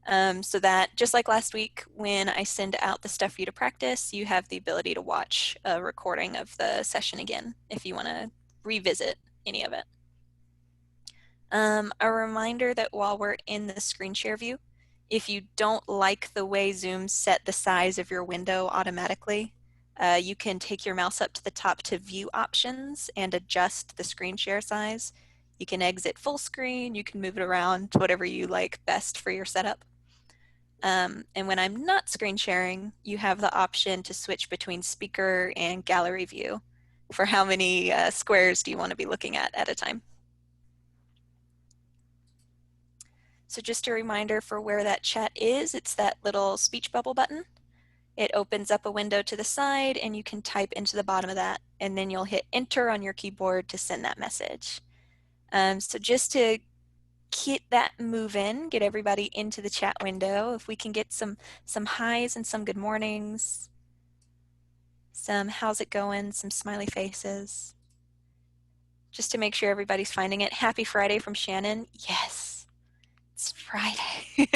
so that just like last week, when I send out the stuff for you to practice, you have the ability to watch a recording of the session again if you want to revisit any of it. A reminder that while we're in the screen share view, if you don't like the way Zoom set the size of your window automatically, you can take your mouse up to the top to view options and adjust the screen share size. You can exit full screen, you can move it around to whatever you like best for your setup. And when I'm not screen sharing, you have the option to switch between speaker and gallery view for how many squares do you want to be looking at a time. So just a reminder for where that chat is, it's that little speech bubble button. It opens up a window to the side and you can type into the bottom of that, and then you'll hit enter on your keyboard to send that message. So just to keep that moving, get everybody into the chat window, if we can get some highs and some good mornings, some how's it going, some smiley faces, just to make sure everybody's finding it. Happy Friday from Shannon. Yes, it's Friday.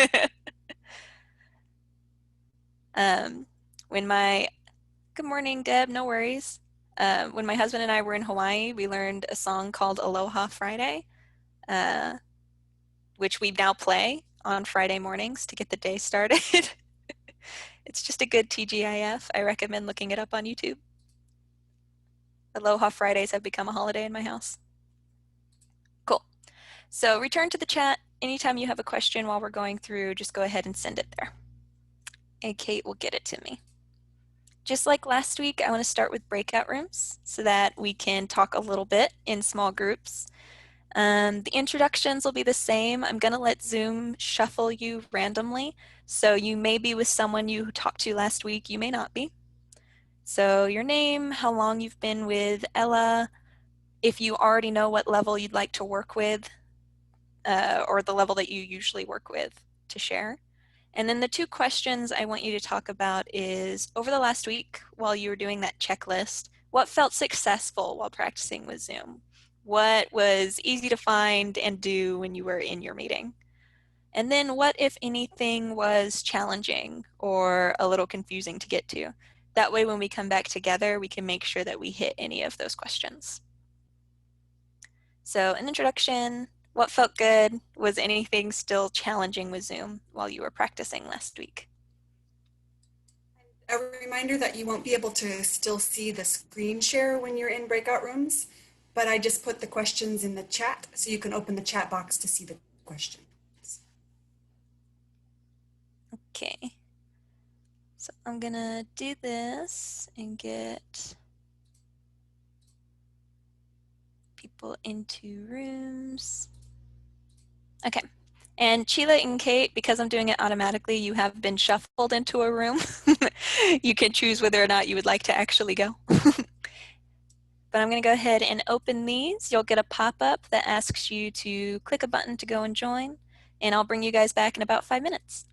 Good morning, Deb, no worries. When my husband and I were in Hawaii, we learned a song called Aloha Friday, which we now play on Friday mornings to get the day started. It's just a good TGIF. I recommend looking it up on YouTube. Aloha Fridays have become a holiday in my house. Cool. So return to the chat. Anytime you have a question while we're going through, just go ahead and send it there. And Kate will get it to me. Just like last week, I want to start with breakout rooms so that we can talk a little bit in small groups. The introductions will be the same. I'm going to let Zoom shuffle you randomly. So you may be with someone you talked to last week, you may not be. So your name, how long you've been with Ella, if you already know what level you'd like to work with, or the level that you usually work with to share. And then the two questions I want you to talk about is, over the last week, while you were doing that checklist, what felt successful while practicing with Zoom? What was easy to find and do when you were in your meeting? And then what, if anything, was challenging or a little confusing to get to? That way, when we come back together, we can make sure that we hit any of those questions. So an introduction, what felt good? Was anything still challenging with Zoom while you were practicing last week? A reminder that you won't be able to still see the screen share when you're in breakout rooms, but I just put the questions in the chat so you can open the chat box to see the questions. Okay. So I'm gonna do this and get people into rooms. Okay. And Sheila and Kate, because I'm doing it automatically, you have been shuffled into a room. You can choose whether or not you would like to actually go. But I'm going to go ahead and open these. You'll get a pop-up that asks you to click a button to go and join, and I'll bring you guys back in about 5 minutes.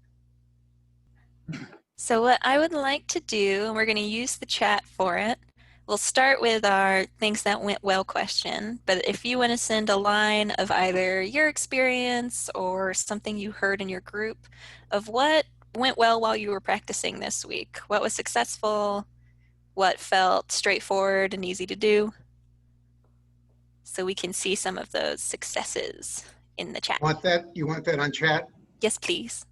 So what I would like to do, and we're going to use the chat for it, we'll start with our things that went well question, but if you want to send a line of either your experience or something you heard in your group of what went well while you were practicing this week, what was successful, what felt straightforward and easy to do, so we can see some of those successes in the chat. You want that on chat? Yes, please.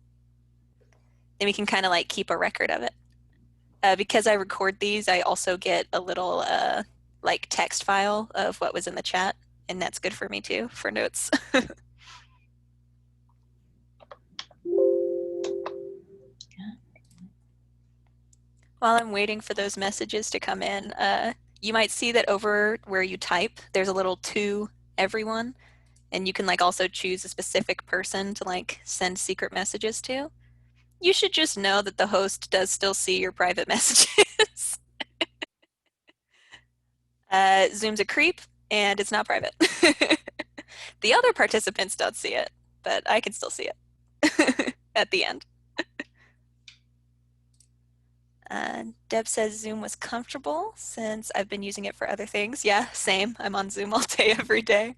Then we can kind of like keep a record of it. Because I record these, I also get a little like text file of what was in the chat, and that's good for me too, for notes. While I'm waiting for those messages to come in, you might see that over where you type, there's a little to everyone, and you can like also choose a specific person to like send secret messages to. You should just know that the host does still see your private messages. Zoom's a creep, and it's not private. The other participants don't see it, but I can still see it at the end. Deb says Zoom was comfortable since I've been using it for other things. Yeah, same. I'm on Zoom all day, every day.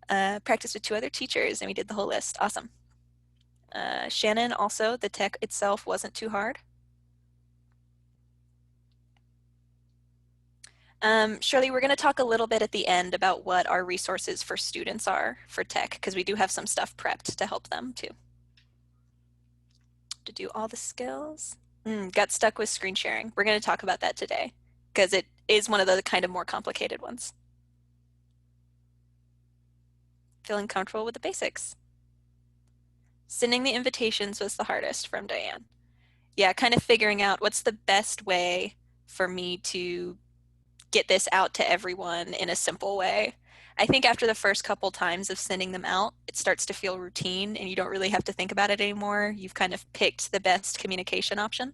Practiced with 2 other teachers, and we did the whole list. Awesome. Shannon, also, the tech itself wasn't too hard. Shirley, we're going to talk a little bit at the end about what our resources for students are for tech, because we do have some stuff prepped to help them too. To do all the skills. Got stuck with screen sharing. We're going to talk about that today, because it is one of the kind of more complicated ones. Feeling comfortable with the basics. Sending the invitations was the hardest, from Diane. Yeah, kind of figuring out what's the best way for me to get this out to everyone in a simple way. I think after the first couple times of sending them out, it starts to feel routine and you don't really have to think about it anymore. You've kind of picked the best communication option.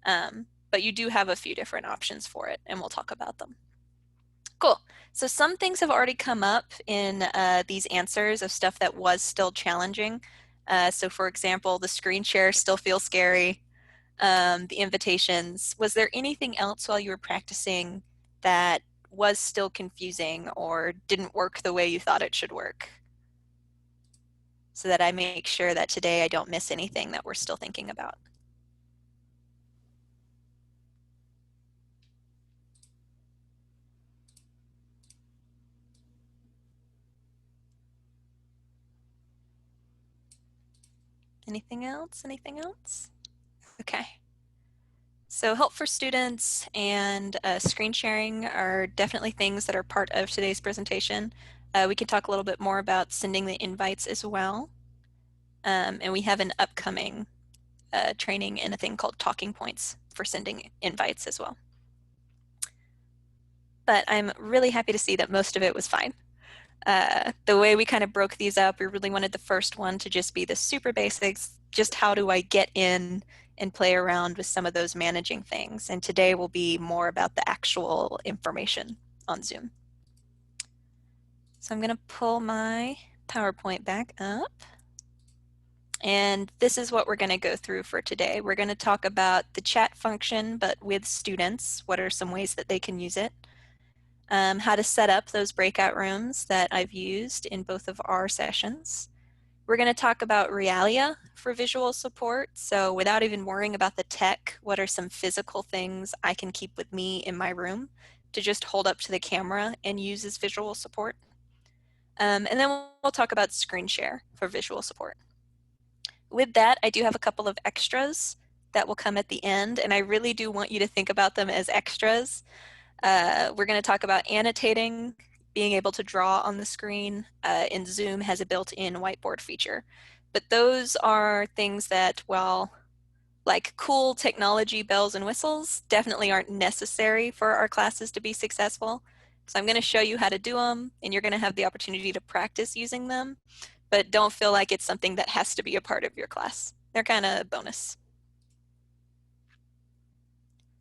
But you do have a few different options for it, and we'll talk about them. Cool. So some things have already come up in these answers of stuff that was still challenging. So for example, the screen share still feels scary. The invitations. Was there anything else while you were practicing that was still confusing or didn't work the way you thought it should work? So that I make sure that today I don't miss anything that we're still thinking about. Anything else? Anything else? Okay. So help for students and screen sharing are definitely things that are part of today's presentation. We can talk a little bit more about sending the invites as well. And we have an upcoming training in a thing called talking points for sending invites as well. But I'm really happy to see that most of it was fine. The way we kind of broke these up, we really wanted the first one to just be the super basics, just how do I get in and play around with some of those managing things. And today will be more about the actual information on Zoom. So I'm going to pull my PowerPoint back up. And this is what we're going to go through for today. We're going to talk about the chat function, but with students. What are some ways that they can use it? How to set up those breakout rooms that I've used in both of our sessions. We're going to talk about realia for visual support. So without even worrying about the tech, what are some physical things I can keep with me in my room to just hold up to the camera and use as visual support? And then we'll talk about screen share for visual support. With that, I do have a couple of extras that will come at the end, and I really do want you to think about them as extras. We're going to talk about annotating, being able to draw on the screen, and Zoom has a built-in whiteboard feature. But those are things that, well, like cool technology bells and whistles, definitely aren't necessary for our classes to be successful. So I'm going to show you how to do them, and you're going to have the opportunity to practice using them, but don't feel like it's something that has to be a part of your class. They're kind of a bonus.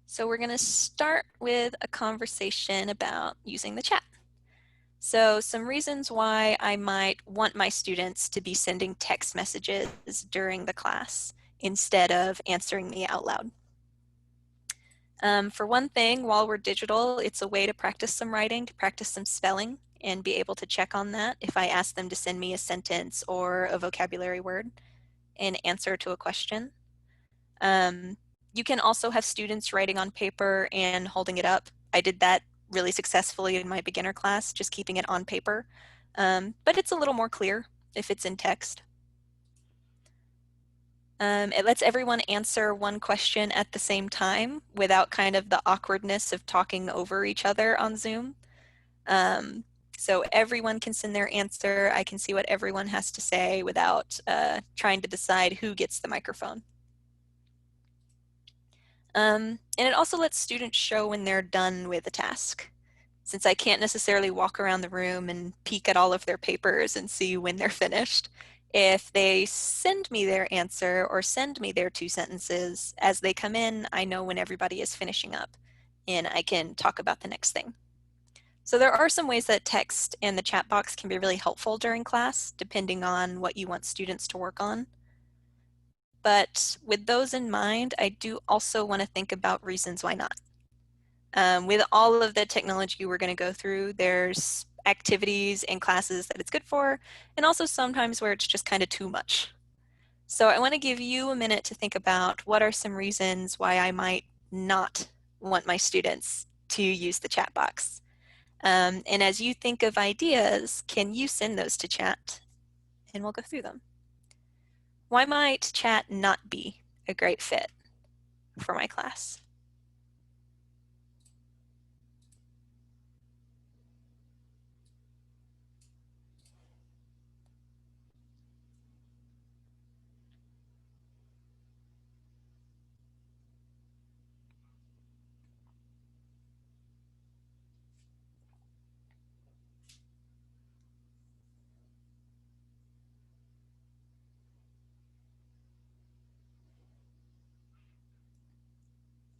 So we're going to start with a conversation about using the chat. So some reasons why I might want my students to be sending text messages during the class instead of answering me out loud. For one thing, while we're digital, it's a way to practice some writing, to practice some spelling, and be able to check on that if I ask them to send me a sentence or a vocabulary word in answer to a question. You can also have students writing on paper and holding it up. I did that really successfully in my beginner class, just keeping it on paper. But it's a little more clear if it's in text. It lets everyone answer one question at the same time without kind of the awkwardness of talking over each other on Zoom. So everyone can send their answer. I can see what everyone has to say without trying to decide who gets the microphone. And it also lets students show when they're done with a task. Since I can't necessarily walk around the room and peek at all of their papers and see when they're finished, if they send me their answer or send me their 2 sentences as they come in, I know when everybody is finishing up and I can talk about the next thing. So there are some ways that text and the chat box can be really helpful during class, depending on what you want students to work on. But with those in mind, I do also want to think about reasons why not. With all of the technology we're going to go through, there's activities and classes that it's good for, and also sometimes where it's just kind of too much. So I want to give you a minute to think about what are some reasons why I might not want my students to use the chat box. And as you think of ideas, can you send those to chat? And we'll go through them. Why might chat not be a great fit for my class?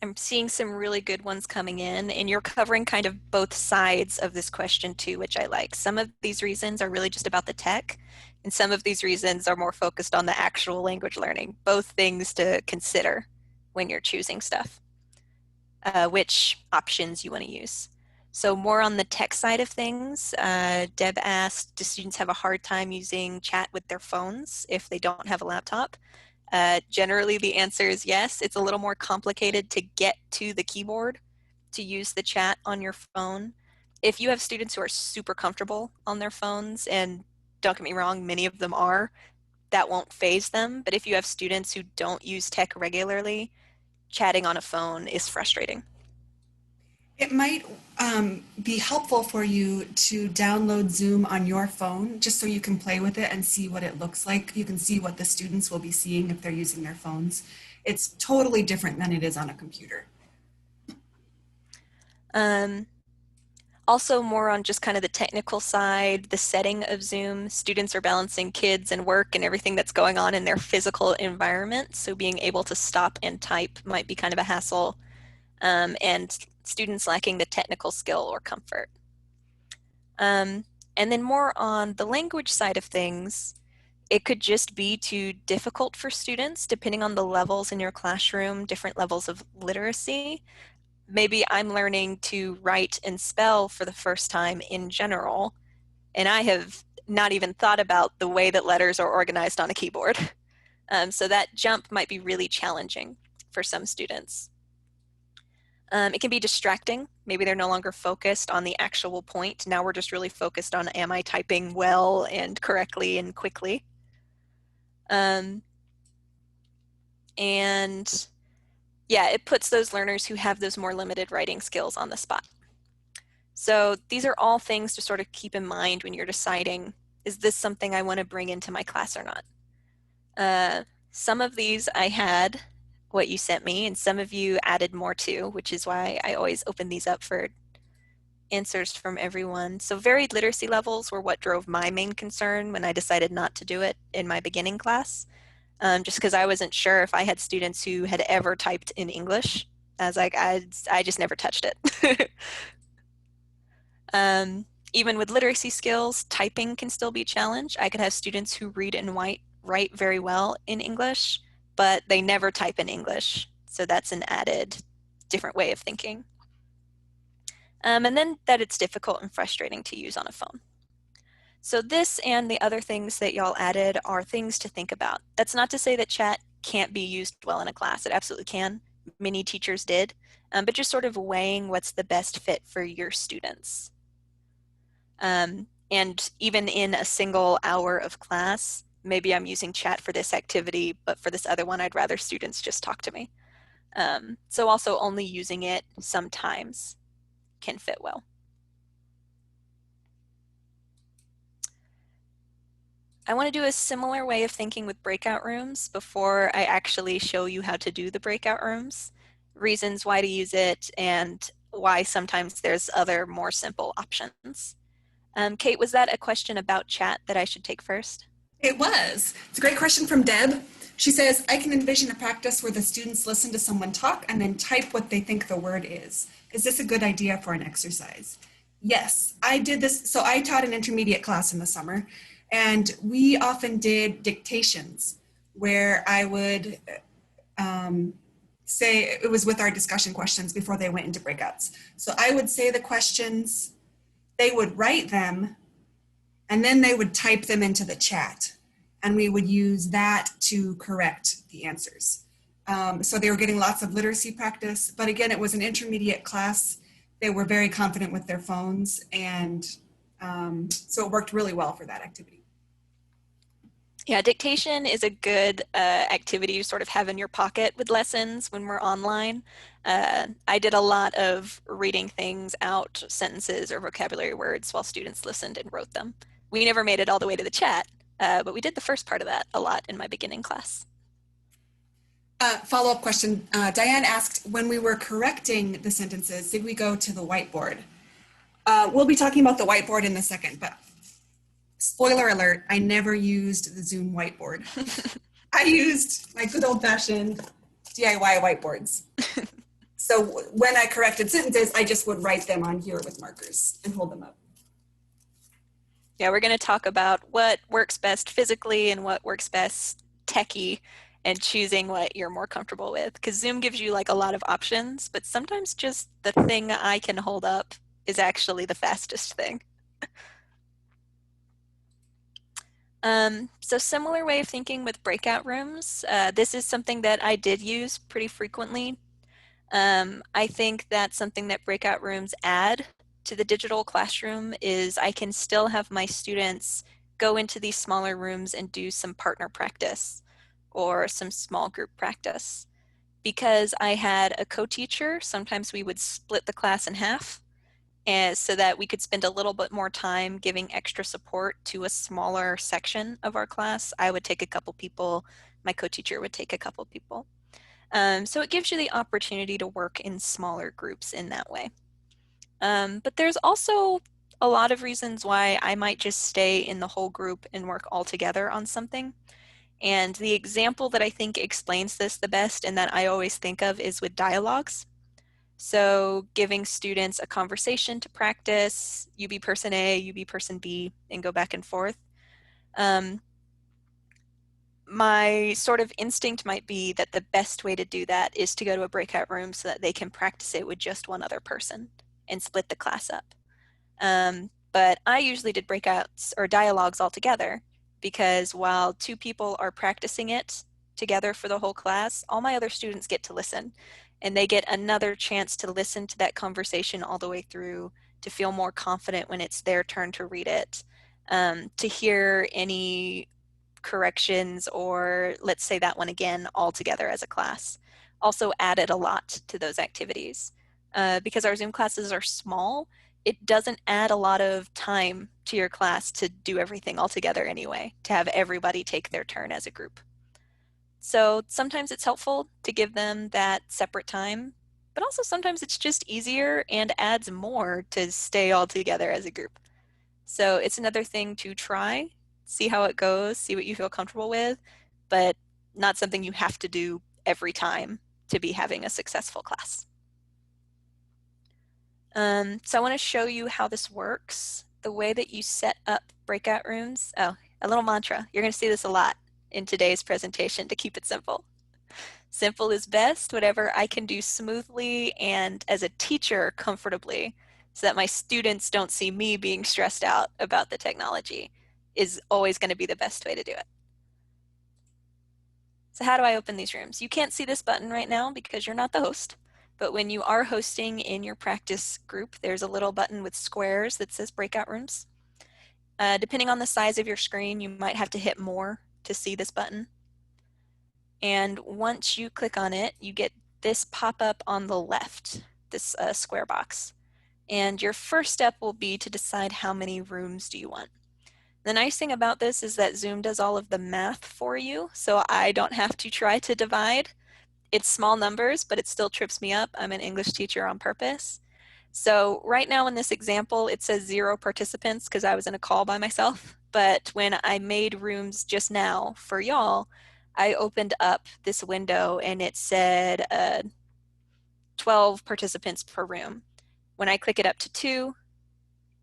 I'm seeing some really good ones coming in, and you're covering kind of both sides of this question too, which I like. Some of these reasons are really just about the tech, and some of these reasons are more focused on the actual language learning. Both things to consider when you're choosing stuff, which options you want to use. So more on the tech side of things, Deb asked, do students have a hard time using chat with their phones if they don't have a laptop? Generally, the answer is yes. It's a little more complicated to get to the keyboard to use the chat on your phone. If you have students who are super comfortable on their phones, and don't get me wrong, many of them are, that won't phase them. But if you have students who don't use tech regularly, chatting on a phone is frustrating. It might be helpful for you to download Zoom on your phone just so you can play with it and see what it looks like. You can see what the students will be seeing if they're using their phones. It's totally different than it is on a computer. Um, Also more on just kind of the technical side, the setting of Zoom. Students are balancing kids and work and everything that's going on in their physical environment. So being able to stop and type might be kind of a hassle, and students lacking the technical skill or comfort. And then more on the language side of things, it could just be too difficult for students depending on the levels in your classroom, different levels of literacy. Maybe I'm learning to write and spell for the first time in general, and I have not even thought about the way that letters are organized on a keyboard. So that jump might be really challenging for some students. It can be distracting. Maybe they're no longer focused on the actual point. Now we're just really focused on, am I typing well and correctly and quickly? Um, and yeah, it puts those learners who have those more limited writing skills on the spot. So these are all things to sort of keep in mind when you're deciding, is this something I want to bring into my class or not? Some of these I had what you sent me, and some of you added more too, which is why I always open these up for answers from everyone. So varied literacy levels were what drove my main concern when I decided not to do it in my beginning class, just because I wasn't sure if I had students who had ever typed in English. I was like, I just never touched it. Even with literacy skills, typing can still be a challenge. I could have students who read and write very well in English, but they never type in English. So that's an added different way of thinking. And then that it's difficult and frustrating to use on a phone. So this and the other things that y'all added are things to think about. That's not to say that chat can't be used well in a class. It absolutely can. Many teachers did, but just sort of weighing what's the best fit for your students. And even in a single hour of class, maybe I'm using chat for this activity, but for this other one, I'd rather students just talk to me. So also only using it sometimes can fit well. I want to do a similar way of thinking with breakout rooms before I actually show you how to do the breakout rooms, reasons why to use it, and why sometimes there's other more simple options. Kate, was that a question about chat that I should take first? It was. It's a great question from Deb. She says, I can envision a practice where the students listen to someone talk and then type what they think the word is. Is this a good idea for an exercise? Yes, I did this. So I taught an intermediate class in the summer, and we often did dictations where I would say, it was with our discussion questions before they went into breakouts. So I would say the questions, they would write them, and then they would type them into the chat. and we would use that to correct the answers. So they were getting lots of literacy practice, but again, it was an intermediate class. They were very confident with their phones, and so it worked really well for that activity. Yeah, dictation is a good activity to sort of have in your pocket with lessons when we're online. I did a lot of reading things out, sentences or vocabulary words, while students listened and wrote them. We never made it all the way to the chat, but we did the first part of that a lot in my beginning class. Follow-up question. Diane asked, when we were correcting the sentences, did we go to the whiteboard? We'll be talking about the whiteboard in a second, but spoiler alert, I never used the Zoom whiteboard. I used my good old-fashioned DIY whiteboards. So when I corrected sentences, I just would write them on here with markers and hold them up. Yeah, we're going to talk about what works best physically and what works best techie, and choosing what you're more comfortable with. Because Zoom gives you like a lot of options, but sometimes just the thing I can hold up is actually the fastest thing. So similar way of thinking with breakout rooms. This is something that I did use pretty frequently. I think that something that breakout rooms add to the digital classroom is I can still have my students go into these smaller rooms and do some partner practice or some small group practice. Because I had a co-teacher, sometimes we would split the class in half, and so that we could spend a little bit more time giving extra support to a smaller section of our class. I would take a couple people, my co-teacher would take a couple people. So it gives you the opportunity to work in smaller groups in that way. But there's also a lot of reasons why I might just stay in the whole group and work all together on something. And the example that I think explains this the best and that I always think of is with dialogues. So giving students a conversation to practice, you be person A, you be person B, and go back and forth. My sort of instinct might be that the best way to do that is to go to a breakout room so that they can practice it with just one other person and split the class up. But I usually did breakouts or dialogues all together, because while two people are practicing it together for the whole class, all my other students get to listen, and they get another chance to listen to that conversation all the way through, to feel more confident when it's their turn to read it, to hear any corrections, or let's say that one again all together as a class. Also added a lot to those activities. Because our Zoom classes are small, it doesn't add a lot of time to your class to do everything all together anyway, to have everybody take their turn as a group. So sometimes it's helpful to give them that separate time, but also sometimes it's just easier and adds more to stay all together as a group. So it's another thing to try, see how it goes, see what you feel comfortable with, but not something you have to do every time to be having a successful class. So I want to show you how this works. The way that you set up breakout rooms. Oh, a little mantra. You're going to see this a lot in today's presentation to keep it simple. Simple is best, whatever I can do smoothly and as a teacher comfortably, so that my students don't see me being stressed out about the technology, is always going to be the best way to do it. So how do I open these rooms? You can't see this button right now because you're not the host, but when you are hosting in your practice group, there's a little button with squares that says Breakout Rooms. Depending on the size of your screen, you might have to hit more to see this button. And once you click on it, you get this pop-up on the left, this square box. And your first step will be to decide how many rooms do you want. The nice thing about this is that Zoom does all of the math for you, so I don't have to try to divide. It's small numbers, but it still trips me up. I'm an English teacher on purpose. So right now in this example, it says 0 participants because I was in a call by myself. But when I made rooms just now for y'all, I opened up this window and it said 12 participants per room. When I click it up to 2,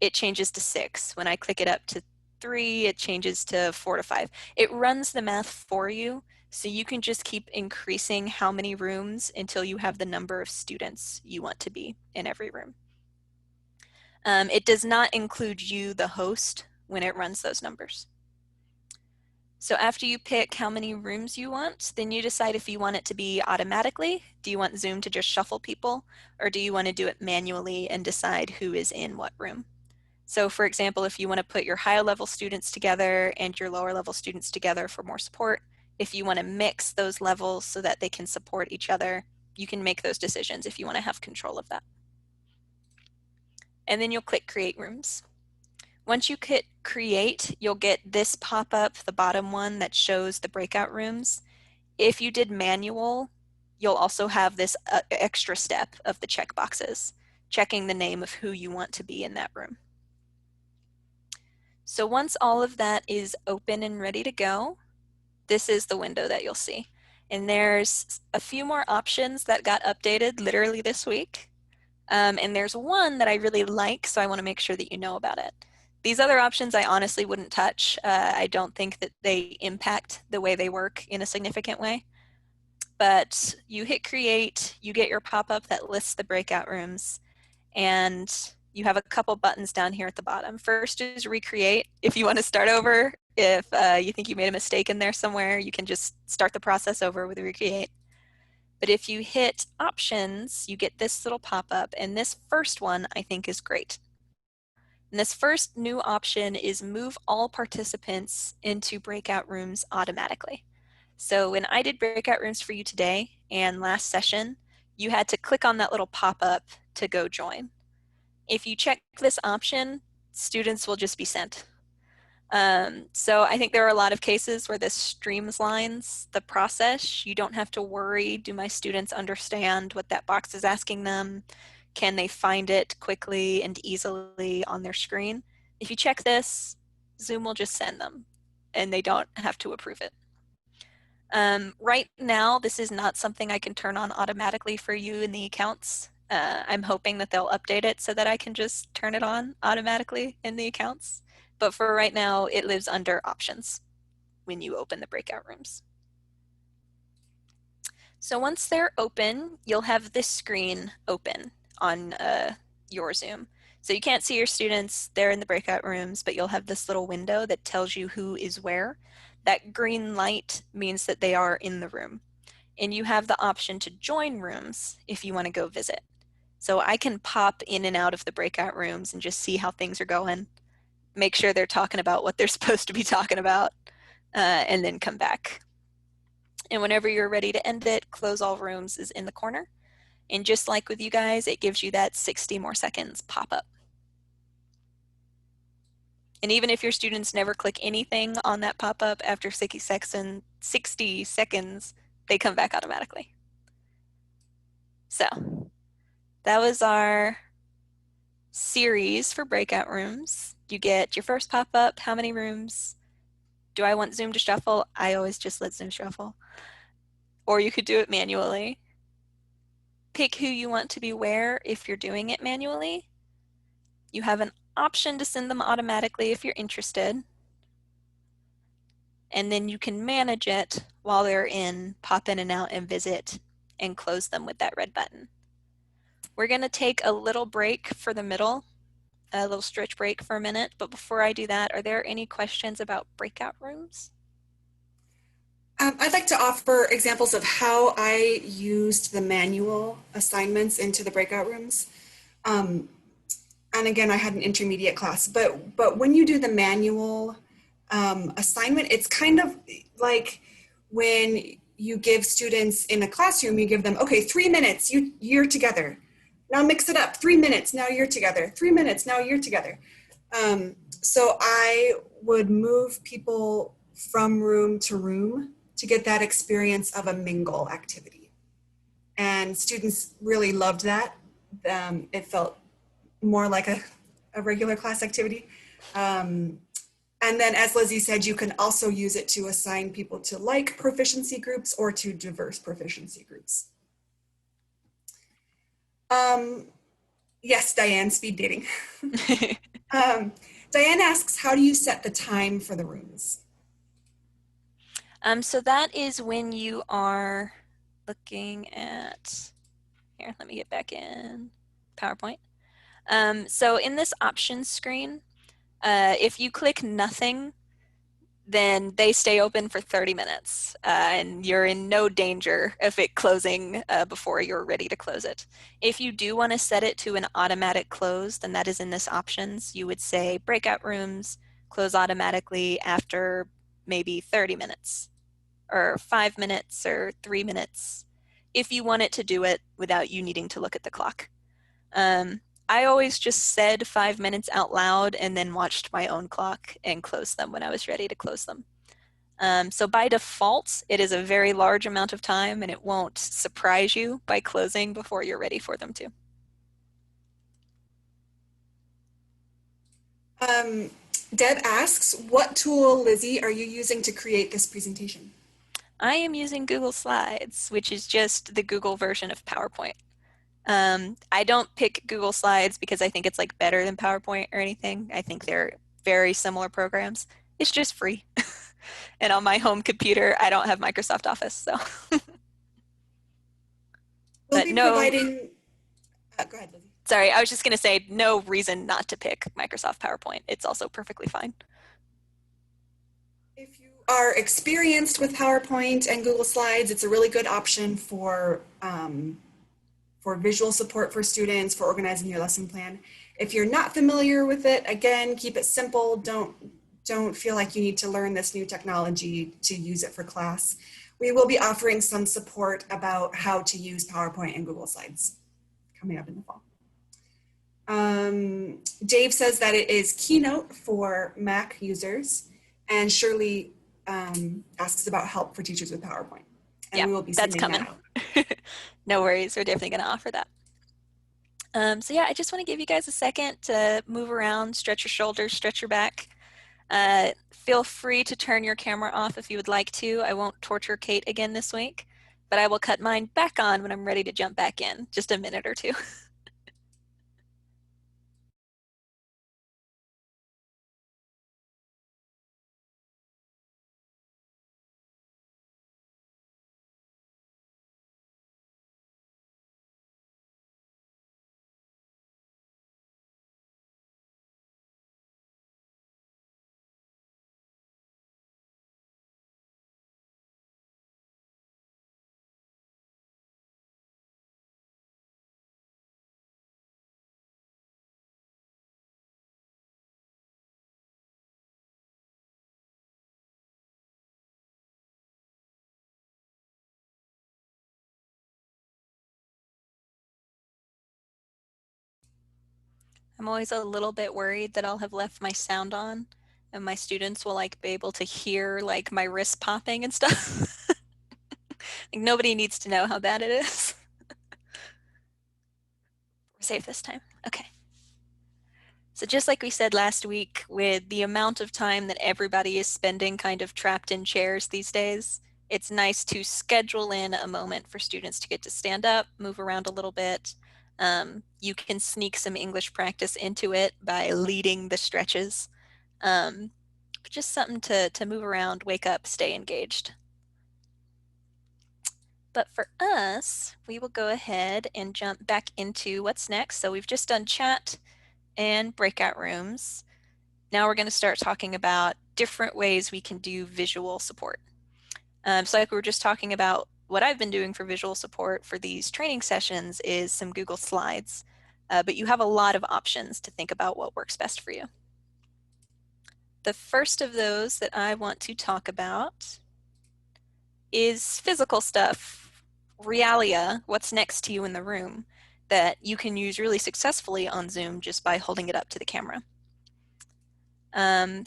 it changes to 6. When I click it up to 3, it changes to 4 to 5. It runs the math for you, so you can just keep increasing how many rooms until you have the number of students you want to be in every room. It does not include you, the host, when it runs those numbers. So after you pick how many rooms you want, then you decide if you want it to be automatically. Do you want Zoom to just shuffle people, or do you want to do it manually and decide who is in what room? So for example, if you want to put your higher level students together and your lower level students together for more support, if you want to mix those levels so that they can support each other, you can make those decisions if you want to have control of that. And then you'll click Create Rooms. Once you hit Create, you'll get this pop-up, the bottom one that shows the breakout rooms. If you did manual, you'll also have this extra step of the checkboxes, checking the name of who you want to be in that room. So once all of that is open and ready to go, this is the window that you'll see. And there's a few more options that got updated literally this week. And there's one that I really like, so I want to make sure that you know about it. These other options I honestly wouldn't touch. I don't think that they impact the way they work in a significant way. But you hit create, you get your pop-up that lists the breakout rooms, and you have a couple buttons down here at the bottom. First is recreate. If you want to start over, if you think you made a mistake in there somewhere, you can just start the process over with recreate. But if you hit options, you get this little pop-up, and this first one I think is great. And this first new option is move all participants into breakout rooms automatically. So when I did breakout rooms for you today and last session, you had to click on that little pop-up to go join. If you check this option, students will just be sent. So I think there are a lot of cases where this streamlines the process. You don't have to worry, do my students understand what that box is asking them? Can they find it quickly and easily on their screen? If you check this, Zoom will just send them and they don't have to approve it. Right now, this is not something I can turn on automatically for you in the accounts. I'm hoping that they'll update it so that I can just turn it on automatically in the accounts. But for right now, it lives under options when you open the breakout rooms. So once they're open, you'll have this screen open on your Zoom. So you can't see your students, they're in the breakout rooms, but you'll have this little window that tells you who is where. That green light means that they are in the room. And you have the option to join rooms if you want to go visit. So I can pop in and out of the breakout rooms and just see how things are going, make sure they're talking about what they're supposed to be talking about, and then come back. And whenever you're ready to end it, close all rooms is in the corner. And just like with you guys, it gives you that 60 more seconds pop up. And even if your students never click anything on that pop-up after 60 seconds, they come back automatically. So that was our series for breakout rooms. You get your first pop-up, how many rooms? Do I want Zoom to shuffle? I always just let Zoom shuffle. Or you could do it manually. Pick who you want to be where if you're doing it manually. You have an option to send them automatically if you're interested. And then you can manage it while they're in, pop in and out and visit, and close them with that red button. We're going to take a little break for the middle, a little stretch break for a minute. But before I do that, are there any questions about breakout rooms? I'd like to offer examples of how I used the manual assignments into the breakout rooms. And again, I had an intermediate class, but when you do the manual assignment, it's kind of like when you give students in a classroom, you give them, okay, 3 minutes, you're together. Now mix it up, 3 minutes, now you're together. 3 minutes, now you're together. So I would move people from room to room to get that experience of a mingle activity. And students really loved that. It felt more like a regular class activity. And then, as Lizzie said, you can also use it to assign people to like proficiency groups or to diverse proficiency groups. Yes, Diane, speed dating. Diane asks, how do you set the time for the rooms? So that is when you are looking at, here, let me get back in PowerPoint. So in this options screen, if you click nothing, then they stay open for 30 minutes, and you're in no danger of it closing before you're ready to close it. If you do want to set it to an automatic close, then that is in this options. You would say breakout rooms close automatically after maybe 30 minutes or 5 minutes or 3 minutes, if you want it to do it without you needing to look at the clock. I always just said 5 minutes out loud and then watched my own clock and closed them when I was ready to close them. So by default, it is a very large amount of time, and it won't surprise you by closing before you're ready for them to. Deb asks, what tool, Lizzie, are you using to create this presentation? I am using Google Slides, which is just the Google version of PowerPoint. I don't pick Google Slides because I think it's like better than PowerPoint or anything. I think they're very similar programs. It's just free. And on my home computer, I don't have Microsoft Office, so. We'll But be no, providing, go ahead, Lizzie. sorry, I was just going to say no reason not to pick Microsoft PowerPoint. It's also perfectly fine. If you are experienced with PowerPoint and Google Slides, it's a really good option for visual support for students, for organizing your lesson plan. If you're not familiar with it, again, keep it simple. Don't feel like you need to learn this new technology to use it for class. We will be offering some support about how to use PowerPoint and Google Slides coming up in the fall. Dave says that it is Keynote for Mac users, and Shirley asks about help for teachers with PowerPoint. And Yeah, we will be that's sending coming. that out. No worries, we're definitely going to offer that. So yeah, I just want to give you guys a second to move around, stretch your shoulders, stretch your back. Feel free to turn your camera off if you would like to. I won't torture Kate again this week, but I will cut mine back on when I'm ready to jump back in, just a minute or two. I'm always a little bit worried that I'll have left my sound on and my students will like be able to hear like my wrist popping and stuff. Like nobody needs to know how bad it is. We're safe this time. Okay. So just like we said last week, with the amount of time that everybody is spending kind of trapped in chairs these days, it's nice to schedule in a moment for students to get to stand up, move around a little bit. You can sneak some English practice into it by leading the stretches. Just something to move around, wake up, stay engaged. But for us, we will go ahead and jump back into what's next. So we've just done chat and breakout rooms. Now we're going to start talking about different ways we can do visual support. So like we were just talking about, what I've been doing for visual support for these training sessions is some Google Slides, but you have a lot of options to think about what works best for you. The first of those that I want to talk about is physical stuff, realia, what's next to you in the room, that you can use really successfully on Zoom just by holding it up to the camera.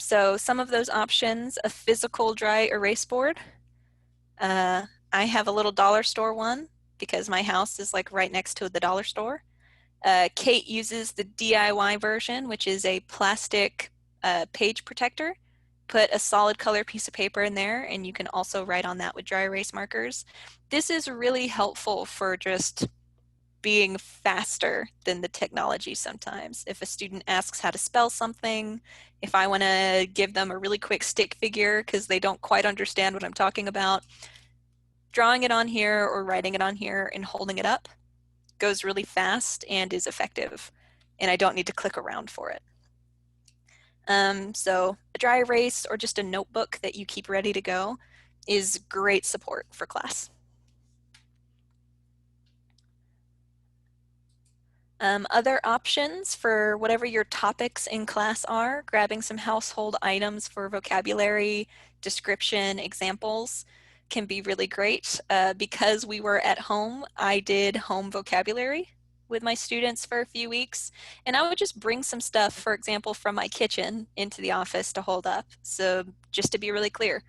So some of those options, a physical dry erase board. I have a little dollar store one because my house is like right next to the dollar store. Kate uses the DIY version, which is a plastic page protector. Put a solid color piece of paper in there, and you can also write on that with dry erase markers. This is really helpful for just being faster than the technology sometimes. If a student asks how to spell something, if I want to give them a really quick stick figure because they don't quite understand what I'm talking about, drawing it on here or writing it on here and holding it up goes really fast and is effective, and I don't need to click around for it. So a dry erase or just a notebook that you keep ready to go is great support for class. Other options for whatever your topics in class are, grabbing some household items for vocabulary, description, examples can be really great. Because we were at home, I did home vocabulary with my students for a few weeks, and I would just bring some stuff, for example, from my kitchen into the office to hold up. So just to be really clear,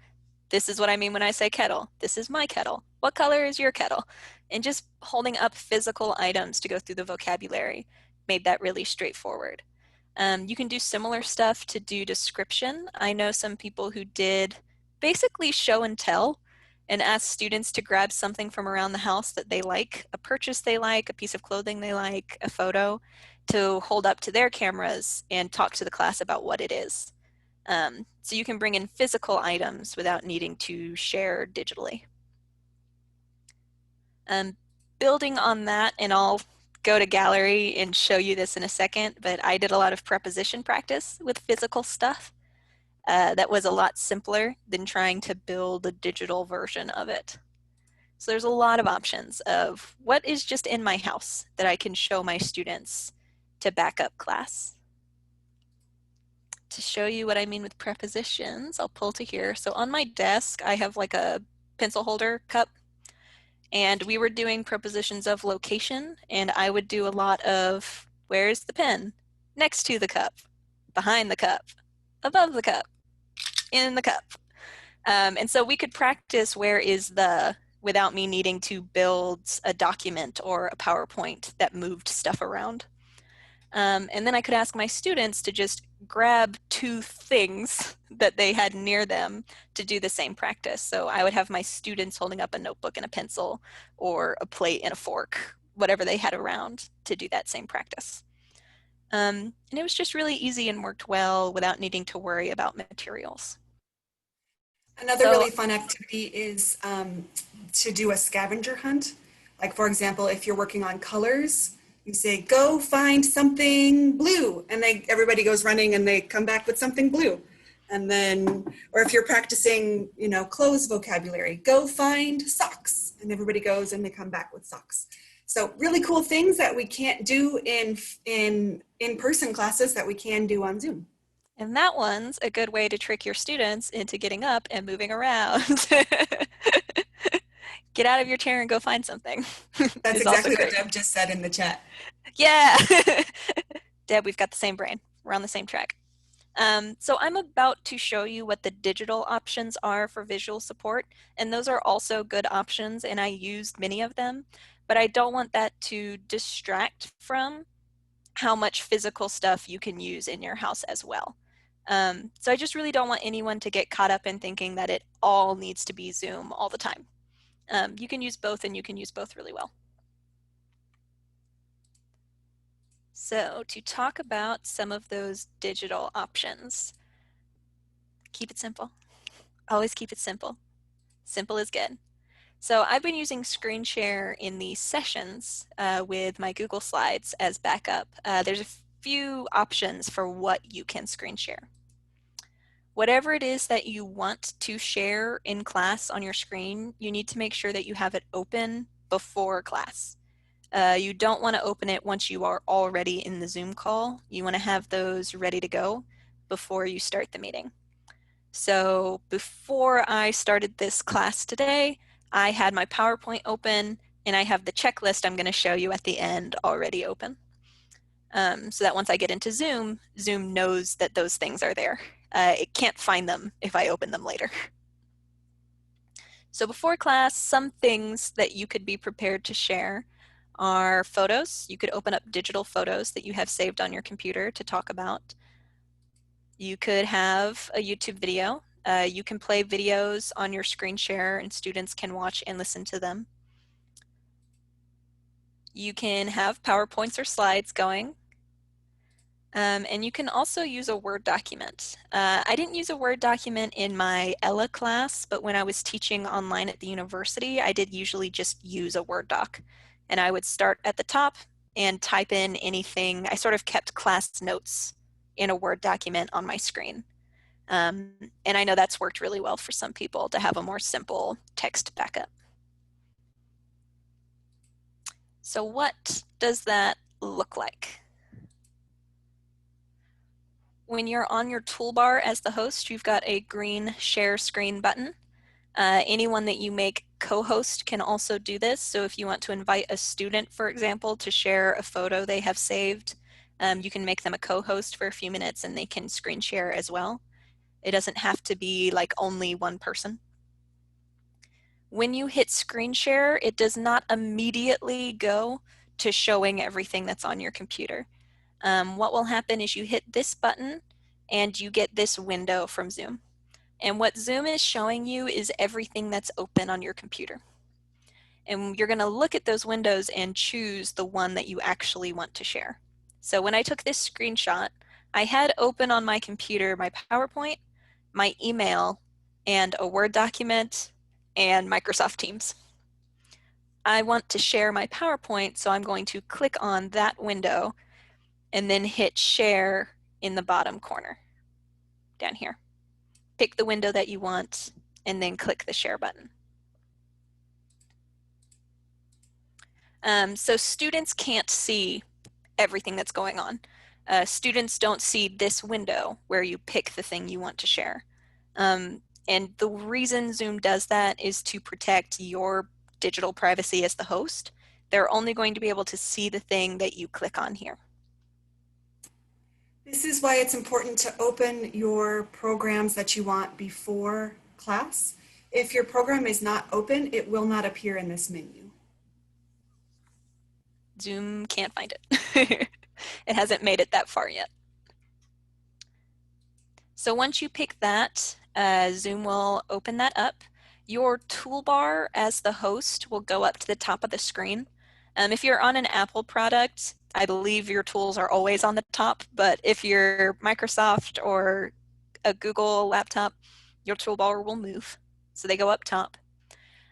this is what I mean when I say kettle. This is my kettle. What color is your kettle? And just holding up physical items to go through the vocabulary made that really straightforward. You can do similar stuff to do description. I know some people who did basically show and tell and ask students to grab something from around the house that they like, a purchase they like, a piece of clothing they like, a photo, to hold up to their cameras and talk to the class about what it is. So you can bring in physical items without needing to share digitally. Building on that, and I'll go to gallery and show you this in a second, but I did a lot of preposition practice with physical stuff. That was a lot simpler than trying to build a digital version of it. So there's a lot of options of what is just in my house that I can show my students to back up class. To show you what I mean with prepositions, I'll pull to here. So on my desk, I have like a pencil holder cup, and we were doing prepositions of location, and I would do a lot of where's the pen? Next to the cup, behind the cup, above the cup, in the cup. And so we could practice where is the without me needing to build a document or a PowerPoint that moved stuff around. And then I could ask my students to just grab two things that they had near them to do the same practice. So I would have my students holding up a notebook and a pencil or a plate and a fork, whatever they had around, to do that same practice. And it was just really easy and worked well without needing to worry about materials. Another So really fun activity is to do a scavenger hunt. Like, for example, if you're working on colors, you say, go find something blue. And everybody goes running and they come back with something blue. And then, or if you're practicing, clothes vocabulary, go find socks. And everybody goes and they come back with socks. So really cool things that we can't do in-person classes that we can do on Zoom. and that one's a good way to trick your students into getting up and moving around. Get out of your chair and go find something That's is also exactly what great. Deb just said in the chat. Yeah. Deb, we've got the same brain. We're on the same track. So I'm about to show you what the digital options are for visual support, and those are also good options, and I used many of them, but I don't want that to distract from how much physical stuff you can use in your house as well. So I just really don't want anyone to get caught up in thinking that it all needs to be Zoom all the time. You can use both, and you can use both really well. So to talk about some of those digital options, keep it simple. Always keep it simple. Simple is good. So I've been using screen share in the sessions with my Google Slides as backup. There's a few options for what you can screen share. Whatever it is that you want to share in class on your screen, you need to make sure that you have it open before class. You don't want to open it once you are already in the Zoom call. You want to have those ready to go before you start the meeting. So before I started this class today, I had my PowerPoint open, and I have the checklist I'm going to show you at the end already open. So that once I get into Zoom, Zoom knows that those things are there. It can't find them if I open them later. So before class, some things that you could be prepared to share are photos. You could open up digital photos that you have saved on your computer to talk about. You could have a YouTube video. You can play videos on your screen share and students can watch and listen to them. You can have PowerPoints or slides going. And you can also use a Word document. I didn't use a Word document in my Ella class, but when I was teaching online at the university, I did usually just use a Word doc. And I would start at the top and type in anything. I sort of kept class notes in a Word document on my screen. And I know that's worked really well for some people to have a more simple text backup. So what does that look like? When you're on your toolbar as the host, you've got a green share screen button. Anyone that you make co-host can also do this. So if you want to invite a student, for example, to share a photo they have saved, you can make them a co-host for a few minutes and they can screen share as well. It doesn't have to be like only one person. When you hit screen share, it does not immediately go to showing everything that's on your computer. What will happen is you hit this button and you get this window from Zoom. And what Zoom is showing you is everything that's open on your computer. And you're going to look at those windows and choose the one that you actually want to share. So when I took this screenshot, I had open on my computer my PowerPoint, my email, and a Word document, and Microsoft Teams. I want to share my PowerPoint, so I'm going to click on that window and then hit share in the bottom corner down here. Pick the window that you want and then click the share button. So students can't see everything that's going on. Students don't see this window where you pick the thing you want to share. And the reason Zoom does that is to protect your digital privacy as the host. They're only going to be able to see the thing that you click on here. This is why it's important to open your programs that you want before class. If your program is not open, it will not appear in this menu. Zoom can't find it. It hasn't made it that far yet. So once you pick that, Zoom will open that up. Your toolbar as the host will go up to the top of the screen. If you're on an Apple product, I believe your tools are always on the top, but if you're Microsoft or a Google laptop, your toolbar will move. So they go up top.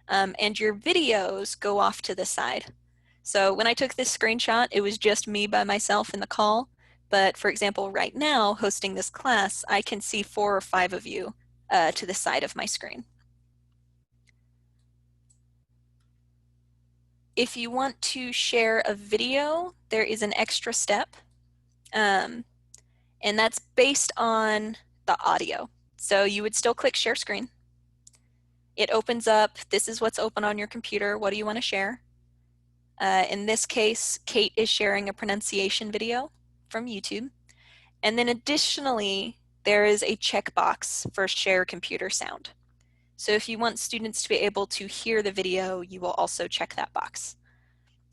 And your videos go off to the side. So when I took this screenshot, it was just me by myself in the call. But for example, right now, hosting this class, I can see 4 or 5 of you to the side of my screen. If you want to share a video, there is an extra step. And that's based on the audio. So you would still click share screen. It opens up, this is what's open on your computer. What do you want to share? In this case, Kate is sharing a pronunciation video from YouTube. And then additionally, there is a checkbox for share computer sound. So if you want students to be able to hear the video, you will also check that box.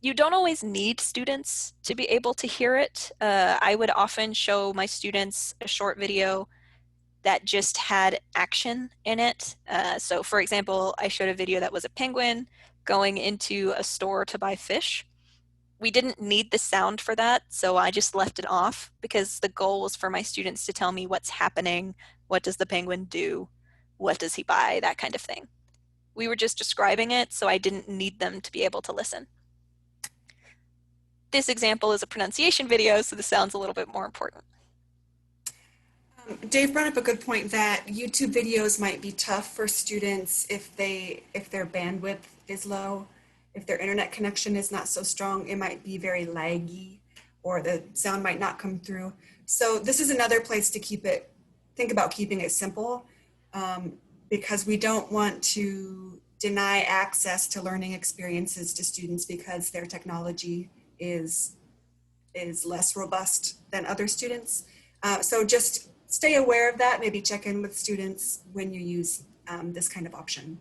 You don't always need students to be able to hear it. I would often show my students a short video that just had action in it. So for example, I showed a video that was a penguin going into a store to buy fish. We didn't need the sound for that, so I just left it off because the goal was for my students to tell me what's happening, what does the penguin do, what does he buy, that kind of thing. We were just describing it, so I didn't need them to be able to listen. This example is a pronunciation video, so the sound's a little bit more important. Dave brought up a good point that YouTube videos might be tough for students if their bandwidth is low, if their internet connection is not so strong, it might be very laggy or the sound might not come through. So this is another place to think about keeping it simple because we don't want to deny access to learning experiences to students because their technology is less robust than other students. So just stay aware of that, maybe check in with students when you use this kind of option.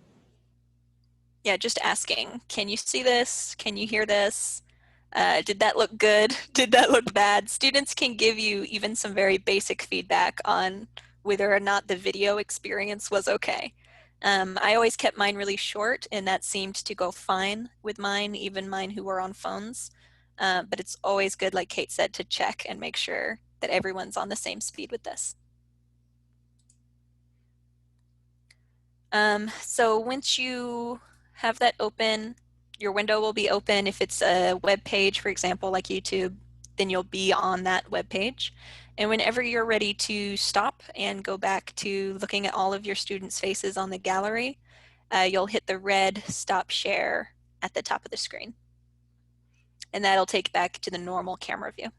Yeah, just asking, can you see this? Can you hear this? Did that look good? Did that look bad? Students can give you even some very basic feedback on whether or not the video experience was okay. I always kept mine really short, and that seemed to go fine with mine, even mine who were on phones. But it's always good, like Kate said, to check and make sure that everyone's on the same speed with this. So once you have that open, your window will be open. If it's a web page, for example, like YouTube, then you'll be on that web page. And whenever you're ready to stop and go back to looking at all of your students' faces on the gallery, you'll hit the red stop share at the top of the screen. And that'll take back to the normal camera view.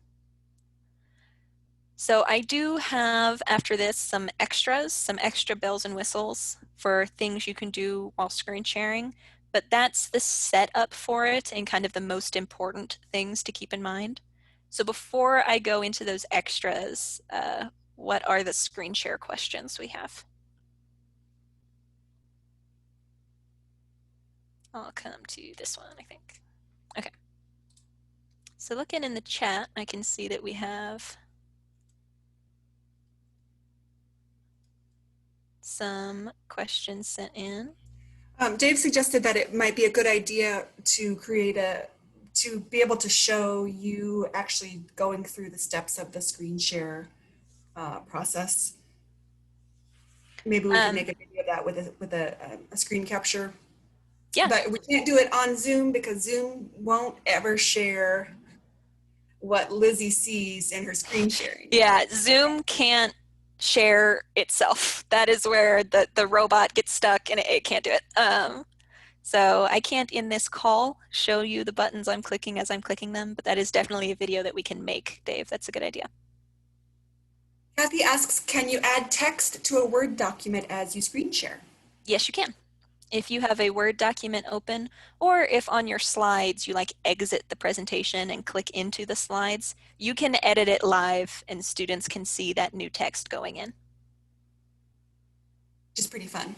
So I do have, after this, some extras, some extra bells and whistles for things you can do while screen sharing, but that's the setup for it and kind of the most important things to keep in mind. So before I go into those extras, what are the screen share questions we have? I'll come to this one, I think. Okay. So looking in the chat, I can see that we have some questions sent in. Dave suggested that it might be a good idea to to be able to show you actually going through the steps of the screen share process. Maybe we could make a video of that with a screen capture. Yeah. But we can't do it on Zoom because Zoom won't ever share what Lizzie sees in her screen sharing. Yeah, Zoom can't share itself. That is where the robot gets stuck and it can't do it. So I can't in this call show you the buttons I'm clicking as I'm clicking them, but that is definitely a video that we can make, Dave. That's a good idea. Kathy asks, can you add text to a Word document as you screen share? Yes, you can. If you have a Word document open, or if on your slides you like exit the presentation and click into the slides, you can edit it live and students can see that new text going in. Which is pretty fun.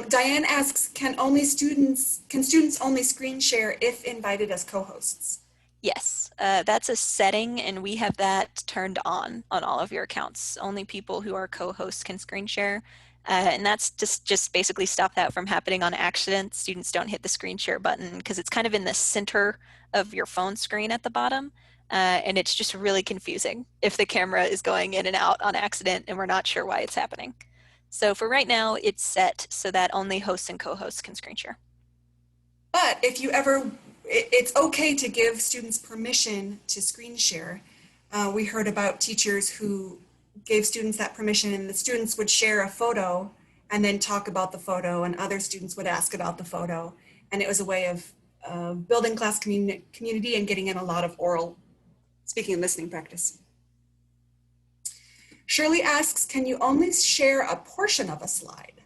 Diane asks, can students only screen share if invited as co-hosts? Yes, that's a setting and we have that turned on all of your accounts. Only people who are co-hosts can screen share. And that's just basically stop that from happening on accident. Students don't hit the screen share button because it's kind of in the center of your phone screen at the bottom. And it's just really confusing if the camera is going in and out on accident and we're not sure why it's happening. So for right now, it's set so that only hosts and co-hosts can screen share. But if you ever, it's okay to give students permission to screen share. We heard about teachers who gave students that permission and the students would share a photo and then talk about the photo and other students would ask about the photo. And it was a way of building class community and getting in a lot of oral speaking and listening practice. Shirley asks, can you only share a portion of a slide?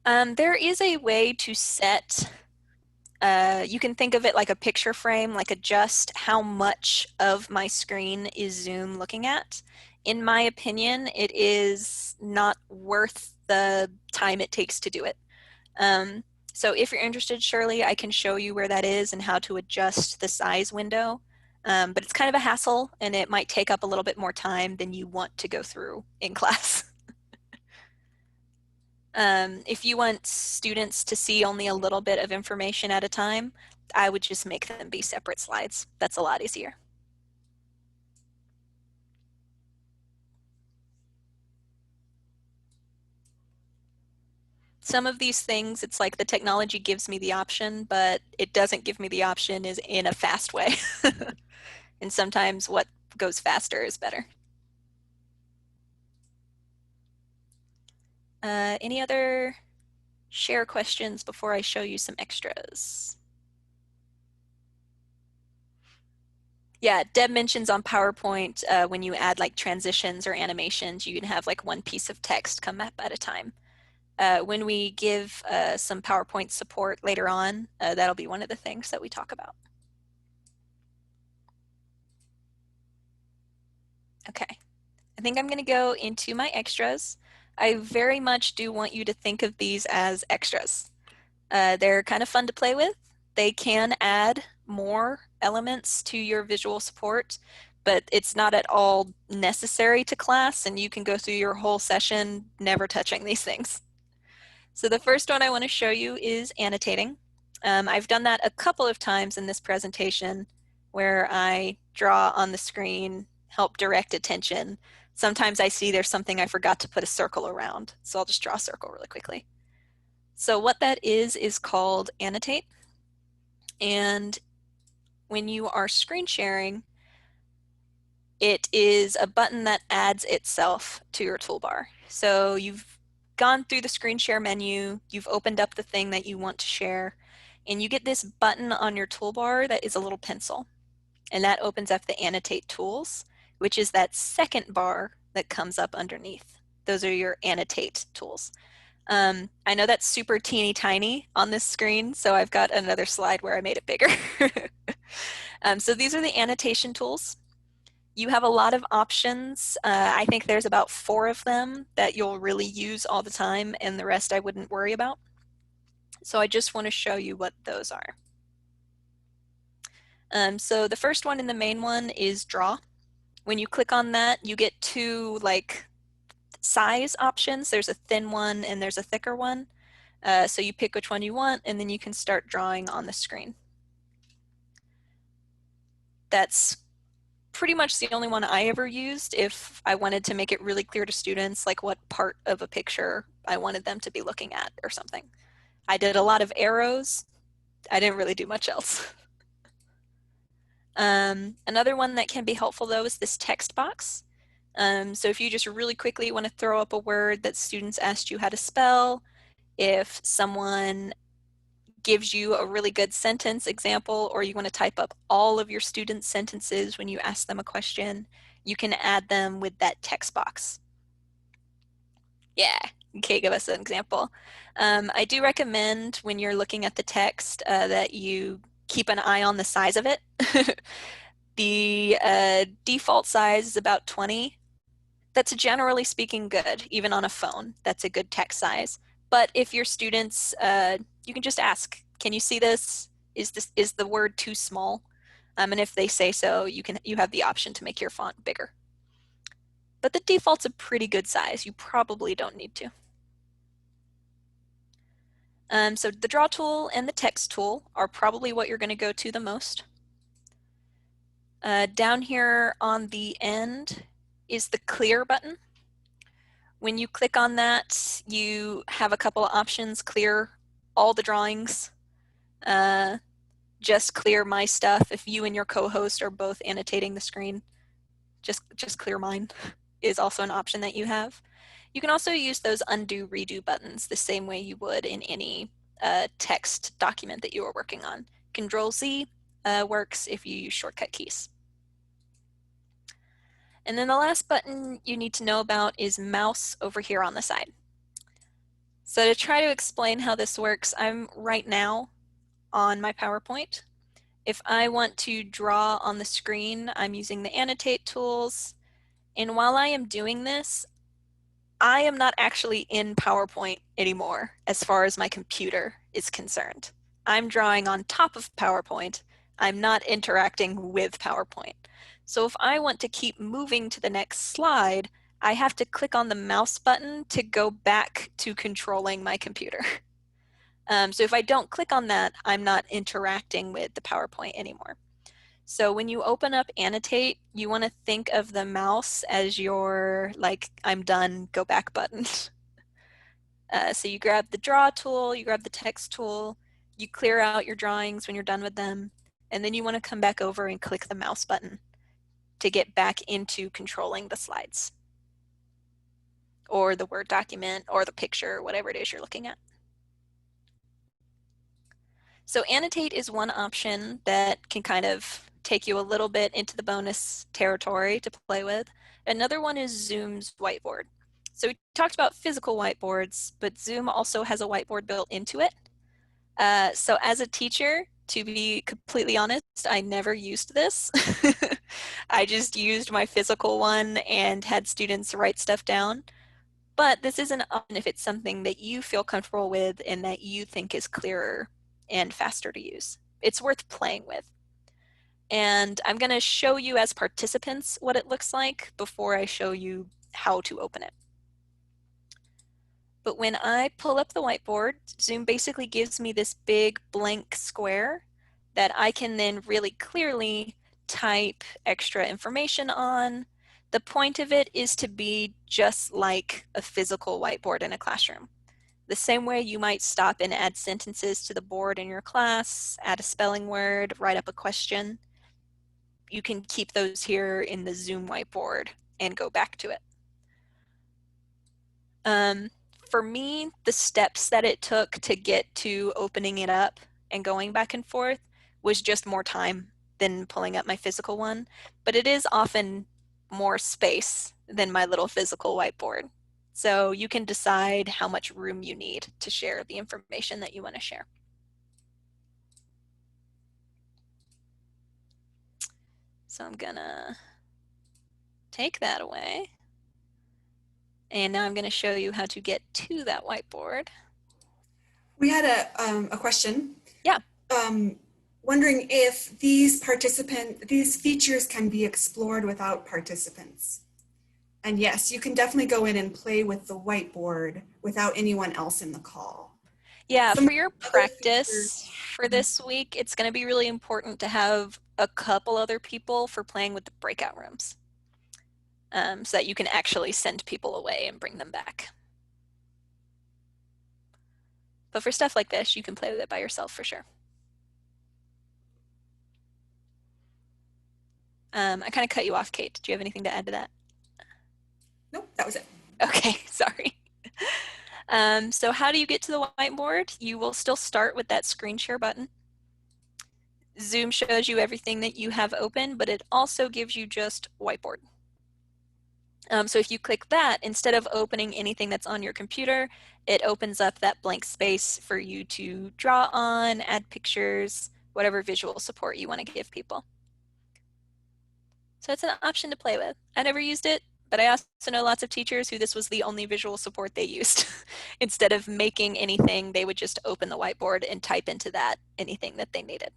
There is a way to set, you can think of it like a picture frame, like adjust how much of my screen is Zoom looking at. In my opinion, it is not worth the time it takes to do it. So if you're interested, Shirley, I can show you where that is and how to adjust the size window. But it's kind of a hassle and it might take up a little bit more time than you want to go through in class. If you want students to see only a little bit of information at a time, I would just make them be separate slides. That's a lot easier. Some of these things, it's like the technology gives me the option, but it doesn't give me the option is in a fast way. And sometimes what goes faster is better. Any other share questions before I show you some extras? Yeah, Deb mentions on PowerPoint when you add like transitions or animations, you can have like one piece of text come up at a time. When we give some PowerPoint support later on, that'll be one of the things that we talk about. Okay, I think I'm going to go into my extras. I very much do want you to think of these as extras. They're kind of fun to play with. They can add more elements to your visual support, but it's not at all necessary to class, and you can go through your whole session never touching these things. So the first one I want to show you is annotating. I've done that a couple of times in this presentation where I draw on the screen, help direct attention. Sometimes I see there's something I forgot to put a circle around, so I'll just draw a circle really quickly. So what that is called Annotate. And when you are screen sharing, it is a button that adds itself to your toolbar. So you've gone through the screen share menu, you've opened up the thing that you want to share, and you get this button on your toolbar that is a little pencil. And that opens up the Annotate Tools, which is that second bar that comes up underneath. Those are your Annotate Tools. I know that's super teeny tiny on this screen, so I've got another slide where I made it bigger. So these are the Annotation Tools. You have a lot of options. I think there's about 4 of them that you'll really use all the time, and the rest I wouldn't worry about. So I just want to show you what those are. So the first one and the main one is Draw. When you click on that, you get 2 like size options. There's a thin one and there's a thicker one. So you pick which one you want, and then you can start drawing on the screen. That's pretty much the only one I ever used if I wanted to make it really clear to students like what part of a picture I wanted them to be looking at or something. I did a lot of arrows. I didn't really do much else. Another one that can be helpful though is this text box. So if you just really quickly want to throw up a word that students asked you how to spell, if someone gives you a really good sentence example, or you want to type up all of your students' sentences when you ask them a question, you can add them with that text box. Yeah, okay, give us an example. I do recommend when you're looking at the text that you keep an eye on the size of it. The default size is about 20. That's generally speaking good, even on a phone. That's a good text size. But if your students, you can just ask, can you see this? Is the word too small? And if they say so, you have the option to make your font bigger. But the default's a pretty good size. You probably don't need to. So the Draw tool and the Text tool are probably what you're going to go to the most. Down here on the end is the Clear button. When you click on that, you have a couple of options: clear all the drawings, just clear my stuff. If you and your co-host are both annotating the screen, just clear mine is also an option that you have. You can also use those undo redo buttons the same way you would in any text document that you are working on. Control Z works if you use shortcut keys. And then the last button you need to know about is mouse over here on the side. So to try to explain how this works, I'm right now on my PowerPoint. If I want to draw on the screen, I'm using the Annotate Tools. And while I am doing this, I am not actually in PowerPoint anymore as far as my computer is concerned. I'm drawing on top of PowerPoint. I'm not interacting with PowerPoint. So if I want to keep moving to the next slide, I have to click on the mouse button to go back to controlling my computer. So if I don't click on that, I'm not interacting with the PowerPoint anymore. So when you open up Annotate, you want to think of the mouse as your, like, I'm done, go back button. So you grab the Draw tool, you grab the Text tool, you clear out your drawings when you're done with them, and then you want to come back over and click the mouse button to get back into controlling the slides or the Word document or the picture, whatever it is you're looking at. So Annotate is one option that can kind of take you a little bit into the bonus territory to play with. Another one is Zoom's whiteboard. So we talked about physical whiteboards, but Zoom also has a whiteboard built into it. So as a teacher, to be completely honest, I never used this. I just used my physical one and had students write stuff down. But this is an option if it's something that you feel comfortable with and that you think is clearer and faster to use. It's worth playing with. And I'm going to show you as participants what it looks like before I show you how to open it. But when I pull up the whiteboard, Zoom basically gives me this big blank square that I can then really clearly type extra information on. The point of it is to be just like a physical whiteboard in a classroom. The same way you might stop and add sentences to the board in your class, add a spelling word, write up a question. You can keep those here in the Zoom whiteboard and go back to it. For me, the steps that it took to get to opening it up and going back and forth was just more time than pulling up my physical one, but it is often more space than my little physical whiteboard. So you can decide how much room you need to share the information that you want to share. So I'm gonna take that away. And now I'm going to show you how to get to that whiteboard. We had a question. Yeah. Wondering if these features can be explored without participants. And yes, you can definitely go in and play with the whiteboard without anyone else in the call. Yeah, Some for your other practice features, for this week, it's going to be really important to have a couple other people for playing with the breakout rooms, so that you can actually send people away and bring them back. But for stuff like this, you can play with it by yourself for sure. I kind of cut you off, Kate. Do you have anything to add to that? nope, that was it. Okay, sorry. So how do you get to the whiteboard? You will still start with that screen share button. Zoom shows you everything that you have open, but it also gives you just whiteboard. So if you click that, instead of opening anything that's on your computer, it opens up that blank space for you to draw on, add pictures, whatever visual support you want to give people. So it's an option to play with. I never used it, but I also know lots of teachers who this was the only visual support they used. Instead of making anything, they would just open the whiteboard and type into that anything that they needed.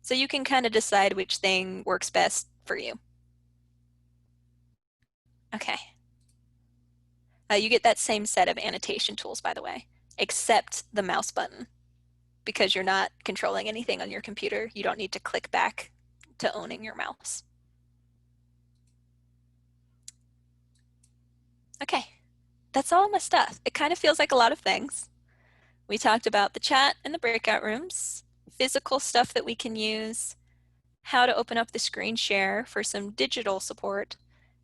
So you can kind of decide which thing works best for you. Okay. You get that same set of annotation tools, by the way, except the mouse button. Because you're not controlling anything on your computer, you don't need to click back to owning your mouse. Okay, that's all my stuff. It kind of feels like a lot of things. We talked about the chat and the breakout rooms, physical stuff that we can use, how to open up the screen share for some digital support,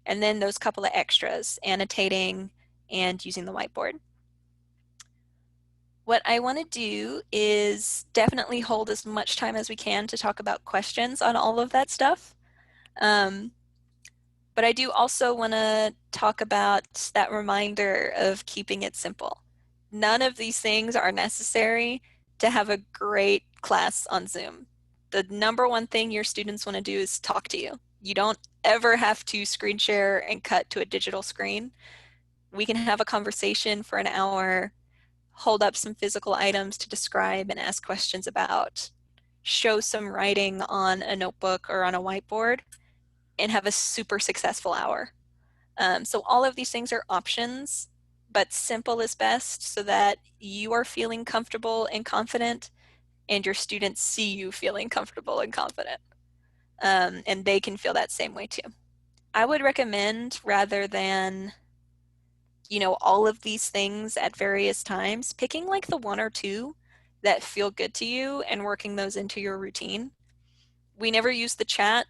and then those couple of extras, annotating and using the whiteboard. What I want to do is definitely hold as much time as we can to talk about questions on all of that stuff. But I do also want to talk about that reminder of keeping it simple. None of these things are necessary to have a great class on Zoom. The number one thing your students want to do is talk to you. You don't ever have to screen share and cut to a digital screen. We can have a conversation for an hour, hold up some physical items to describe and ask questions about, show some writing on a notebook or on a whiteboard, and have a super successful hour. So all of these things are options, but simple is best so that you are feeling comfortable and confident and your students see you feeling comfortable and confident. And they can feel that same way too. I would recommend, rather than all of these things at various times, picking like the one or two that feel good to you and working those into your routine. We never used the chat,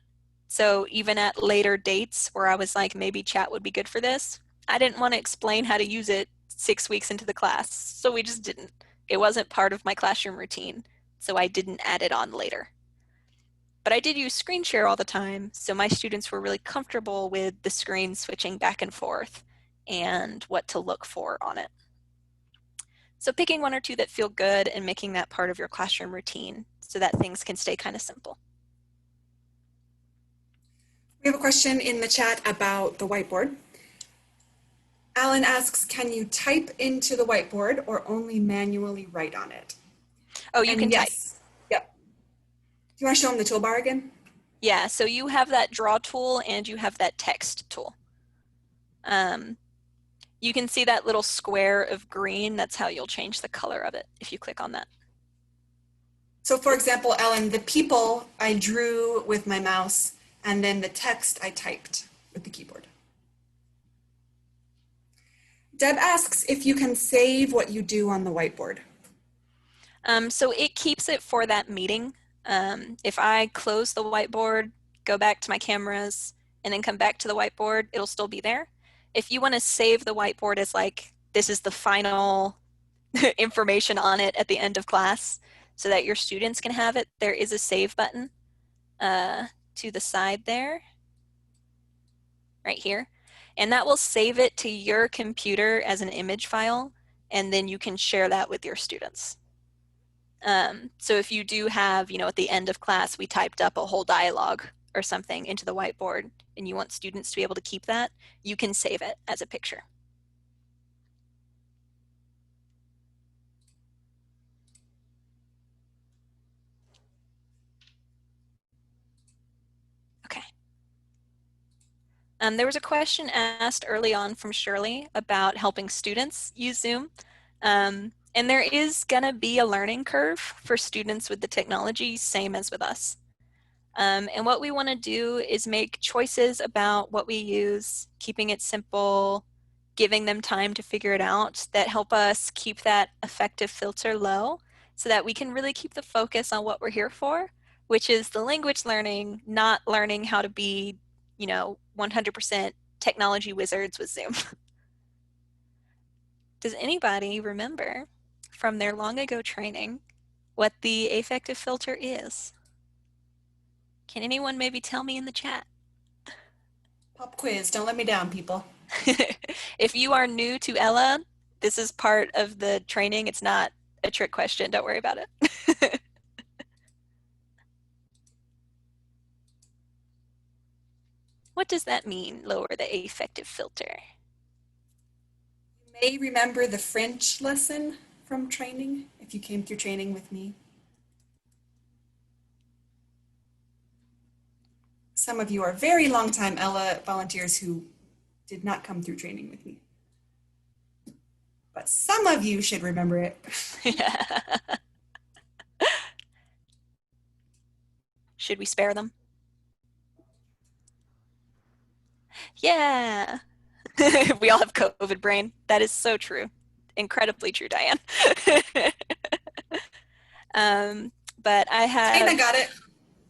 so even at later dates where I was like, maybe chat would be good for this, I didn't want to explain how to use it 6 weeks into the class, so we just didn't. It wasn't part of my classroom routine, so I didn't add it on later. But I did use screen share all the time, so my students were really comfortable with the screen switching back and forth and what to look for on it. So picking one or two that feel good and making that part of your classroom routine so that things can stay kind of simple. We have a question in the chat about the whiteboard. Alan asks, can you type into the whiteboard or only manually write on it? Oh, you And can type. yes, yep. Do you want to show them the toolbar again? Yeah, so you have that draw tool and you have that text tool. You can see that little square of green. That's how you'll change the color of it if you click on that. So for example, Ellen, the people I drew with my mouse, and then the text I typed with the keyboard. Deb asks if you can save what you do on the whiteboard. So it keeps it for that meeting. If I close the whiteboard, go back to my cameras, and then come back to the whiteboard, it'll still be there. If you want to save the whiteboard as like, this is the final information on it at the end of class so that your students can have it, there is a save button to the side there, right here. And that will save it to your computer as an image file, and then you can share that with your students. So if you do have, at the end of class, we typed up a whole dialogue or something into the whiteboard, and you want students to be able to keep that, you can save it as a picture. Okay. There was a question asked early on from Shirley about helping students use Zoom. And there is going to be a learning curve for students with the technology, same as with us. And what we want to do is make choices about what we use, keeping it simple, giving them time to figure it out, that help us keep that affective filter low so that we can really keep the focus on what we're here for, which is the language learning, not learning how to be, 100% technology wizards with Zoom. Does anybody remember from their long ago training what the affective filter is? Can anyone maybe tell me in the chat? Pop quiz, don't let me down, people. If you are new to Ella, this is part of the training. It's not a trick question. Don't worry about it. What does that mean, lower the affective filter? You may remember the French lesson from training, if you came through training with me. Some of you are very long-time Ella volunteers who did not come through training with me. But some of you should remember it. Should we spare them? Yeah. We all have COVID brain. That is so true. Incredibly true, Diane. But I have... Tina got it.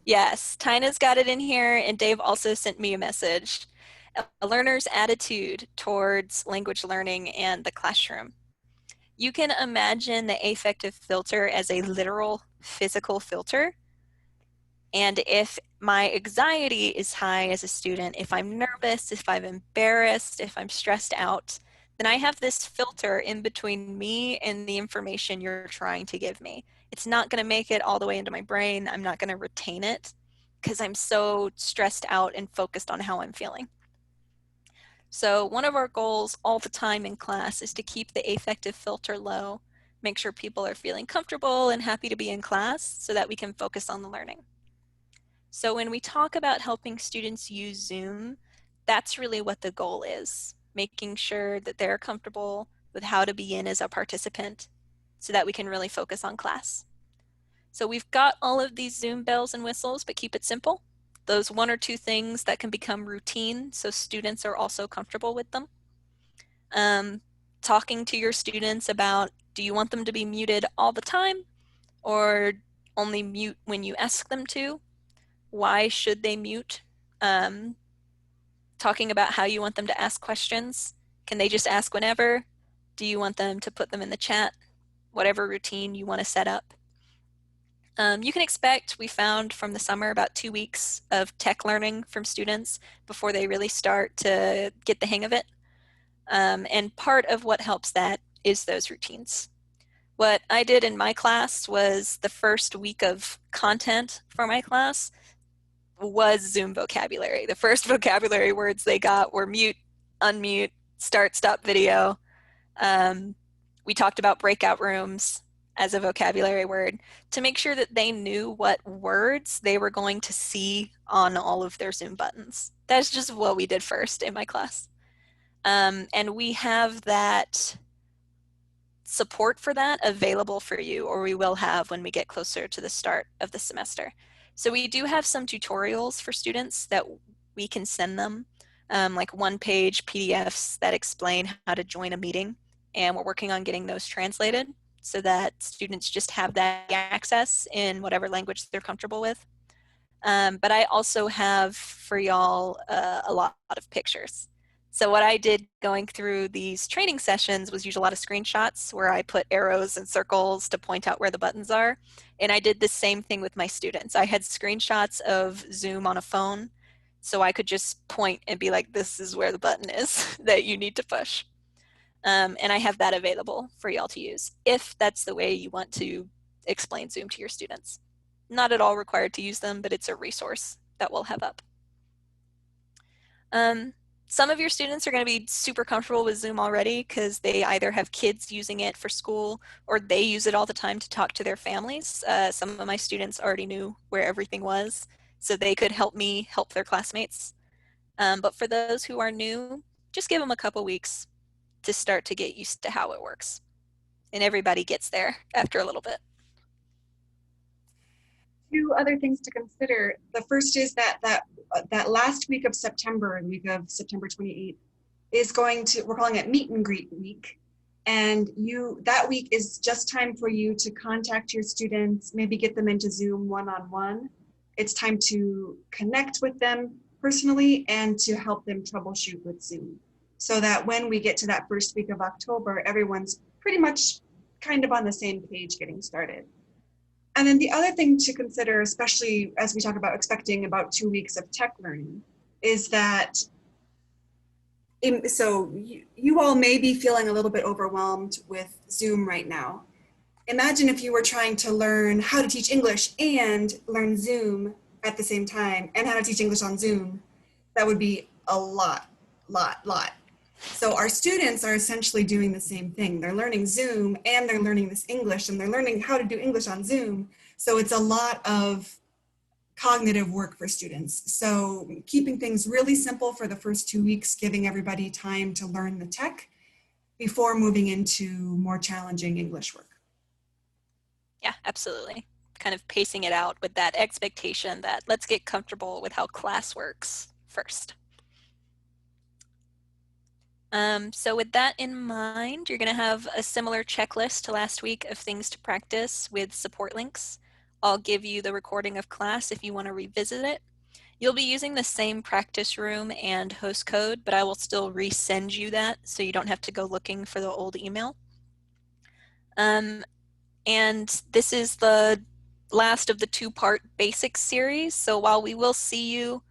Yes, Tina's got it in here, and Dave also sent me a message. A learner's attitude towards language learning and the classroom. You can imagine the affective filter as a literal physical filter. And if my anxiety is high as a student, if I'm nervous, if I'm embarrassed, if I'm stressed out, then I have this filter in between me and the information you're trying to give me. It's not going to make it all the way into my brain. I'm not going to retain it because I'm so stressed out and focused on how I'm feeling. So one of our goals all the time in class is to keep the affective filter low, make sure people are feeling comfortable and happy to be in class so that we can focus on the learning. So when we talk about helping students use Zoom, that's really what the goal is, making sure that they're comfortable with how to be in as a participant so that we can really focus on class. So we've got all of these Zoom bells and whistles, but keep it simple. Those one or two things that can become routine so students are also comfortable with them. Talking to your students about, do you want them to be muted all the time or only mute when you ask them to? Why should they mute? Talking about how you want them to ask questions. Can they just ask whenever? Do you want them to put them in the chat? Whatever routine you want to set up. You can expect, we found from the summer, about 2 weeks of tech learning from students before they really start to get the hang of it. And part of what helps that is those routines. What I did in my class was the first week of content for my class was Zoom vocabulary. The first vocabulary words they got were mute, unmute, start, stop video. We talked about breakout rooms as a vocabulary word to make sure that they knew what words they were going to see on all of their Zoom buttons. That's just what we did first in my class. And we have that support for that available for you, or we will have when we get closer to the start of the semester. So we do have some tutorials for students that we can send them. like one-page PDFs that explain how to join a meeting, and we're working on getting those translated so that students just have that access in whatever language they're comfortable with. But I also have for y'all a lot of pictures. So what I did going through these training sessions was use a lot of screenshots where I put arrows and circles to point out where the buttons are. And I did the same thing with my students. I had screenshots of Zoom on a phone, so I could just point and be like, this is where the button is that you need to push. And I have that available for y'all to use if that's the way you want to explain Zoom to your students. Not at all required to use them, but it's a resource that we'll have up. Some of your students are going to be super comfortable with Zoom already because they either have kids using it for school or they use it all the time to talk to their families. Some of my students already knew where everything was, so they could help me help their classmates. But for those who are new, just give them a couple weeks to start to get used to how it works. And everybody gets there after a little bit. Two other things to consider. The first is that last week of September, week of September 28th, is going to, we're calling it meet and greet week. And that week is just time for you to contact your students, maybe get them into Zoom one-on-one. It's time to connect with them personally and to help them troubleshoot with Zoom. So that when we get to that first week of October, everyone's pretty much kind of on the same page getting started. And then the other thing to consider, especially as we talk about expecting about 2 weeks of tech learning, is that so you all may be feeling a little bit overwhelmed with Zoom right now. Imagine if you were trying to learn how to teach English and learn Zoom at the same time and how to teach English on Zoom. That would be a lot. So our students are essentially doing the same thing. They're learning Zoom and they're learning this English and they're learning how to do English on Zoom. So it's a lot of cognitive work for students. So keeping things really simple for the first 2 weeks, giving everybody time to learn the tech before moving into more challenging English work. Yeah, absolutely. Kind of pacing it out with that expectation that let's get comfortable with how class works first. So with that in mind, you're going to have a similar checklist to last week of things to practice with support links. I'll give you the recording of class if you want to revisit it. You'll be using the same practice room and host code, but I will still resend you that so you don't have to go looking for the old email. And this is the last of the two-part basics series. So while we will see you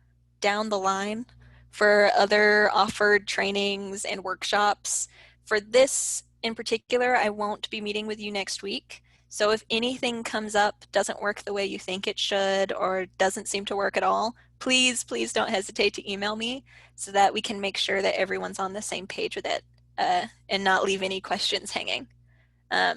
down the line for other offered trainings and workshops, for this in particular, I won't be meeting with you next week. So if anything comes up, doesn't work the way you think it should, or doesn't seem to work at all, please don't hesitate to email me so that we can make sure that everyone's on the same page with it and not leave any questions hanging.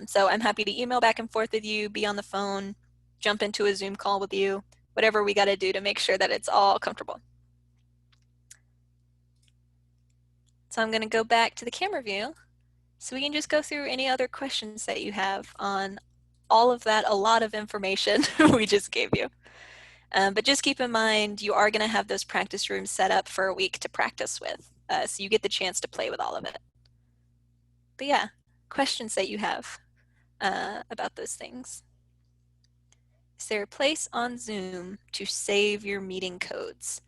So I'm happy to email back and forth with you, be on the phone, jump into a Zoom call with you, whatever we got to do to make sure that it's all comfortable. So I'm going to go back to the camera view so we can just go through any other questions that you have on all of that, a lot of information we just gave you. But just keep in mind, you are going to have those practice rooms set up for a week to practice with, so you get the chance to play with all of it. But yeah, questions that you have about those things. Is there a place on Zoom to save your meeting codes?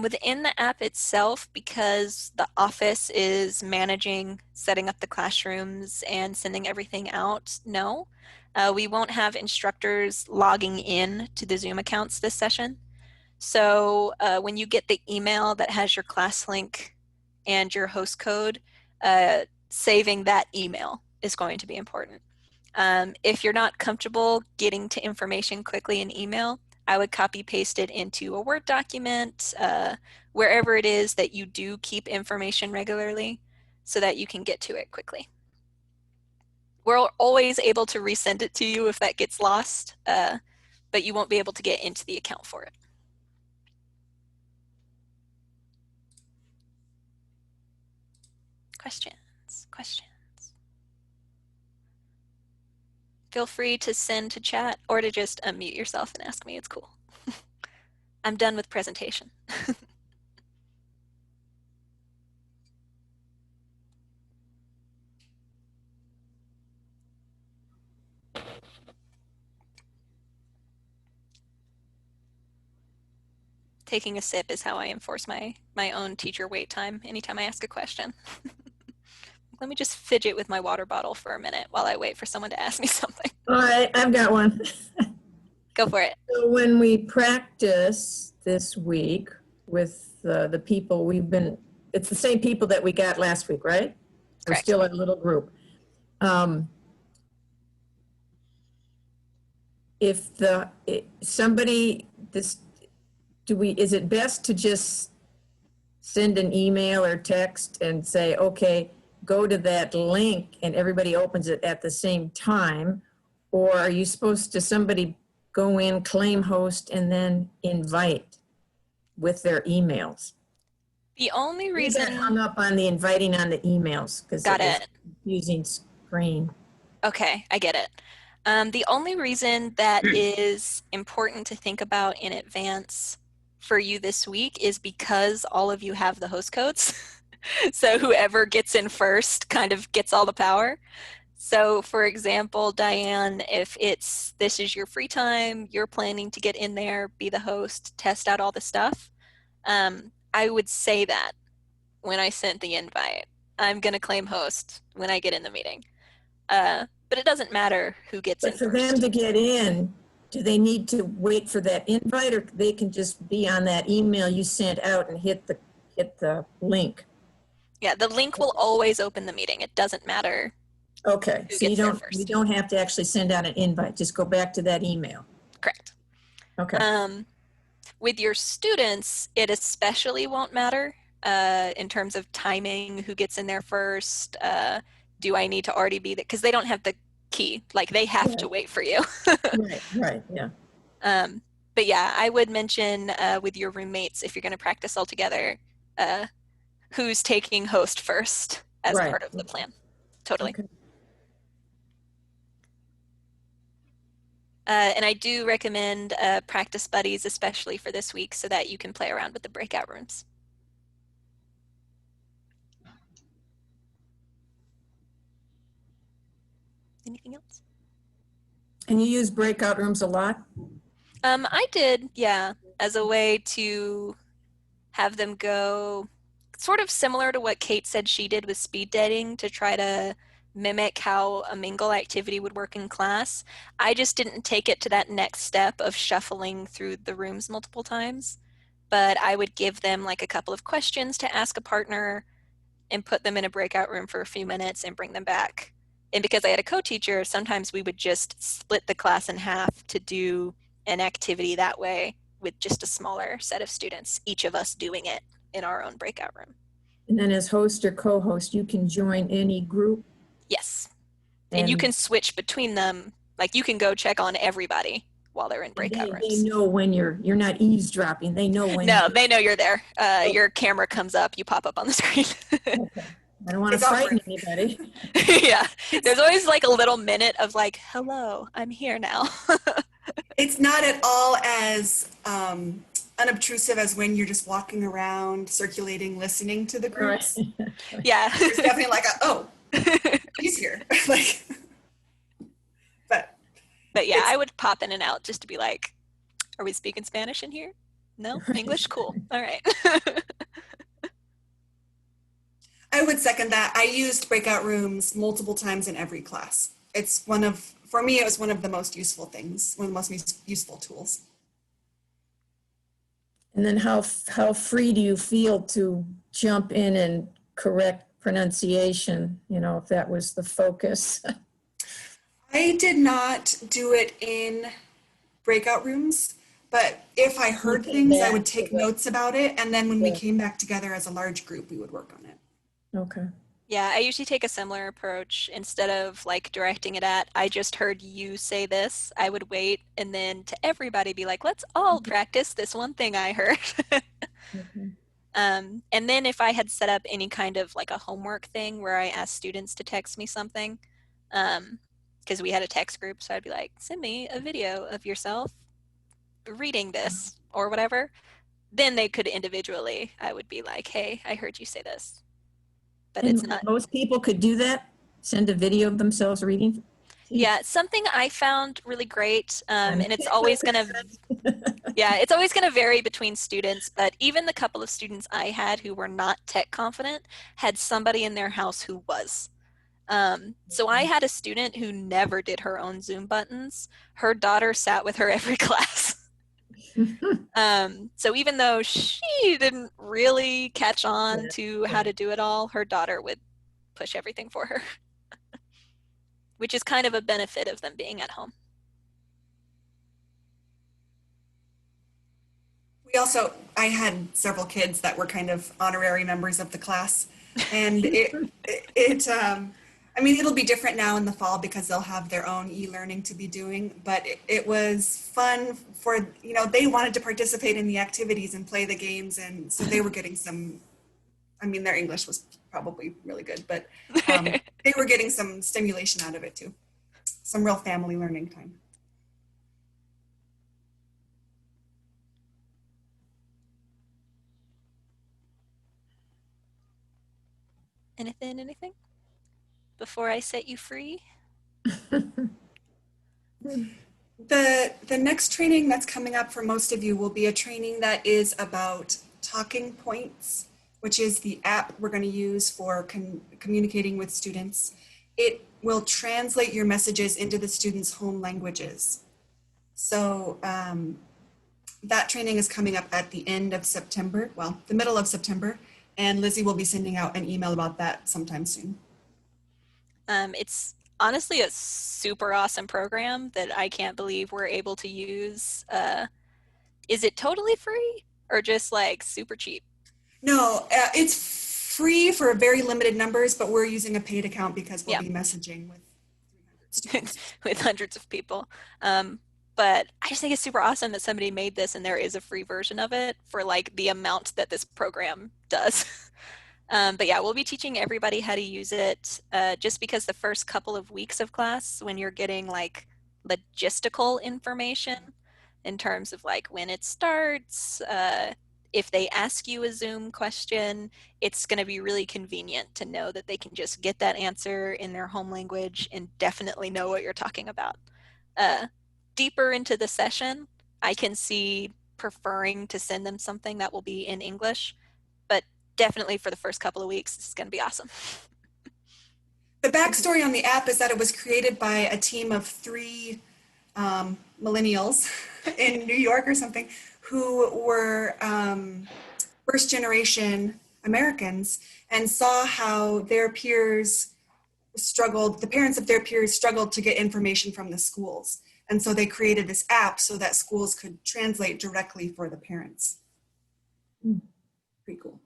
Within the app itself, because the office is managing setting up the classrooms and sending everything out, no. We won't have instructors logging in to the Zoom accounts this session. So when you get the email that has your class link and your host code, saving that email is going to be important. If you're not comfortable getting to information quickly in email, I would copy paste it into a Word document, wherever it is that you do keep information regularly so that you can get to it quickly. We're always able to resend it to you if that gets lost, but you won't be able to get into the account for it. Questions? Feel free to send to chat or to just unmute yourself and ask me. It's cool. I'm done with presentation. Taking a sip is how I enforce my own teacher wait time anytime I ask a question. Let me just fidget with my water bottle for a minute while I wait for someone to ask me something. All right, I've got one. Go for it. So when we practice this week with the people it's the same people that we got last week, right? We're Correct. still a little group. If is it best to just send an email or text and say, okay, go to that link and everybody opens it at the same time? Or are you supposed to somebody go in, claim host, and then invite with their emails? The only We got reason... hung up on the inviting on the emails because Got it was it. using screen. Okay, I get it. The only reason that is important to think about in advance for you this week is because all of you have the host codes. So whoever gets in first kind of gets all the power. So for example, Diane, if this is your free time, you're planning to get in there, be the host, test out all the stuff, I would say that when I sent the invite. I'm going to claim host when I get in the meeting. But it doesn't matter who gets in But for first. them to get in, do they need to wait for that invite, or they can just be on that email you sent out and hit the link? Yeah, the link will always open the meeting. It doesn't matter Okay, who so you gets there don't first. have to actually send out an invite. Just go back to that email. Correct. Okay. With your students, it especially won't matter in terms of timing, who gets in there first. Do I need to already be there? Because they don't have the key. Like, they have to wait for you. Right, yeah. But yeah, I would mention with your roommates, if you're going to practice all together, who's taking host first as part of the plan. Totally. Okay. And I do recommend practice buddies, especially for this week, so that you can play around with the breakout rooms. Anything else? And you use breakout rooms a lot? I did, yeah, as a way to have them go sort of similar to what Kate said she did with speed dating, to try to mimic how a mingle activity would work in class. I just didn't take it to that next step of shuffling through the rooms multiple times, but I would give them like a couple of questions to ask a partner and put them in a breakout room for a few minutes and bring them back. And because I had a co-teacher, sometimes we would just split the class in half to do an activity that way with just a smaller set of students, each of us doing it in our own breakout room. And then as host or co-host, you can join any group? Yes. And you can switch between them. Like, you can go check on everybody while they're in breakout rooms. They know when you're not eavesdropping. They know when. No, they know you're there. Your camera comes up, you pop up on the screen. Okay. I don't want to frighten anybody. Yeah. There's always like a little minute of like, hello, I'm here now. It's not at all as unobtrusive as when you're just walking around, circulating, listening to the groups. Right. Yeah. There's definitely like he's here. Like, but yeah, I would pop in and out just to be like, are we speaking Spanish in here? No? Right. English? Cool. All right. I would second that. I used breakout rooms multiple times in every class. For me, it was one of the most useful things, one of the most useful tools. And then how free do you feel to jump in and correct pronunciation, if that was the focus? I did not do it in breakout rooms, but if I heard things, I would take notes about it. And then when we came back together as a large group, we would work on it. Okay. Yeah, I usually take a similar approach. Instead of like directing it at, I just heard you say this, I would wait and then to everybody be like, let's all practice this one thing I heard. Okay. And then if I had set up any kind of like a homework thing where I asked students to text me something, because we had a text group, so I'd be like, send me a video of yourself reading this or whatever. Then they could individually, I would be like, hey, I heard you say this. But And it's not. most people could do that? Send a video of themselves reading to Yeah, something I found really great, and it's always going to, yeah, it's always going to vary between students, but even the couple of students I had who were not tech confident had somebody in their house who was. So I had a student who never did her own Zoom buttons. Her daughter sat with her every class. So even though she didn't really catch on to how to do it all, her daughter would push everything for her, which is kind of a benefit of them being at home. I had several kids that were kind of honorary members of the class, and I mean, it'll be different now in the fall because they'll have their own e-learning to be doing, but it was fun for, they wanted to participate in the activities and play the games, and so they were getting some, I mean, their English was probably really good, but they were getting some stimulation out of it too. Some real family learning time. Anything? Before I set you free? The next training that's coming up for most of you will be a training that is about Talking Points, which is the app we're going to use for communicating with students. It will translate your messages into the students' home languages. So that training is coming up at the end of September, well, the middle of September, and Lizzie will be sending out an email about that sometime soon. It's honestly a super awesome program that I can't believe we're able to use. Is it totally free or just like super cheap? No, it's free for very limited numbers, but we're using a paid account because we'll Yeah. be messaging with 300 students. With hundreds of people. But I just think it's super awesome that somebody made this and there is a free version of it for like the amount that this program does. But yeah, we'll be teaching everybody how to use it just because the first couple of weeks of class, when you're getting like logistical information in terms of like when it starts, if they ask you a Zoom question, it's going to be really convenient to know that they can just get that answer in their home language and definitely know what you're talking about. Deeper into the session, I can see preferring to send them something that will be in English, but definitely for the first couple of weeks, this is going to be awesome. The backstory on the app is that it was created by a team of 3 millennials in New York or something who were first generation Americans and saw how their peers struggled, the parents of their peers struggled to get information from the schools. And so they created this app so that schools could translate directly for the parents. Pretty cool.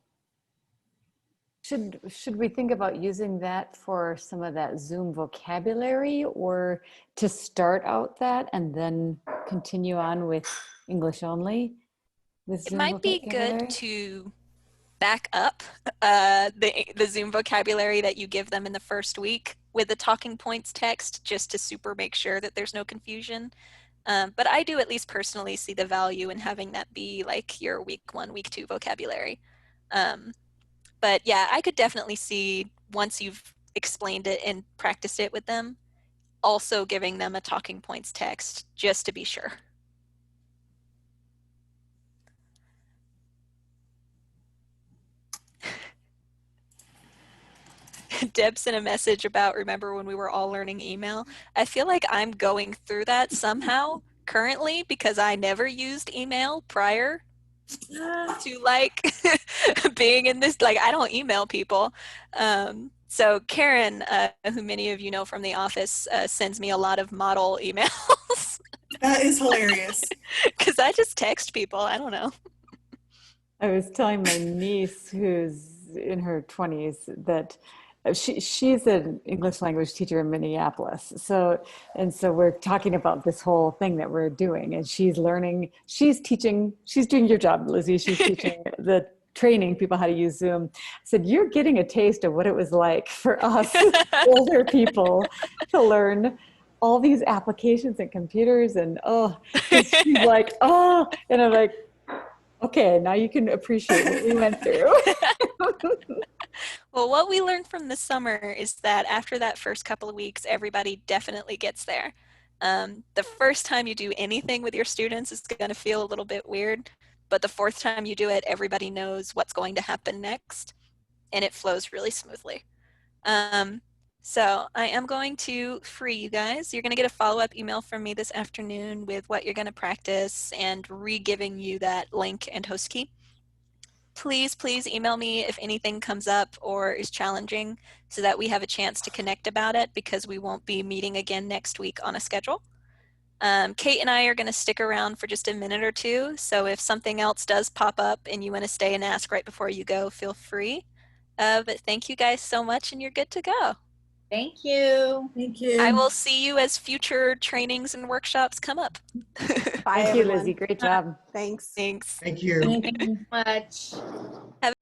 Should we think about using that for some of that Zoom vocabulary, or to start out that and then continue on with English only with It Zoom might be vocabulary? good to back up the Zoom vocabulary that you give them in the first week with the talking points text, just to super make sure that there's no confusion. But I do at least personally see the value in having that be like your week 1, week 2 vocabulary. But yeah, I could definitely see, once you've explained it and practiced it with them, also giving them a talking points text just to be sure. Deb sent a message about, remember when we were all learning email? I feel like I'm going through that somehow currently because I never used email prior to like being in this, like I don't email people. So Karen, who many of you know from the office, sends me a lot of model emails. That is hilarious. Because I just text people. I don't know. I was telling my niece, who's in her 20s, that she's an English language teacher in Minneapolis. So we're talking about this whole thing that we're doing, and she's learning, she's teaching, she's doing your job, Lizzie. She's teaching training people how to use Zoom. I said, you're getting a taste of what it was like for us older people to learn all these applications and computers, and she's like, and I'm like, okay, now you can appreciate what we went through. Well, what we learned from this summer is that after that first couple of weeks, everybody definitely gets there. The first time you do anything with your students is going to feel a little bit weird, but the fourth time you do it, everybody knows what's going to happen next, and it flows really smoothly. Um, so I am going to free you guys. You're going to get a follow-up email from me this afternoon with what you're going to practice and re-giving you that link and host key. Please, please email me if anything comes up or is challenging so that we have a chance to connect about it, because we won't be meeting again next week on a schedule. Kate and I are going to stick around for just a minute or two, so if something else does pop up and you want to stay and ask right before you go, feel free. But thank you guys so much, and you're good to go. Thank you. Thank I you. will see you as future trainings and workshops come up. Bye, Thank you, everyone. Lizzie. Great job. Thanks. Thanks. Thank you. Thank you. Much.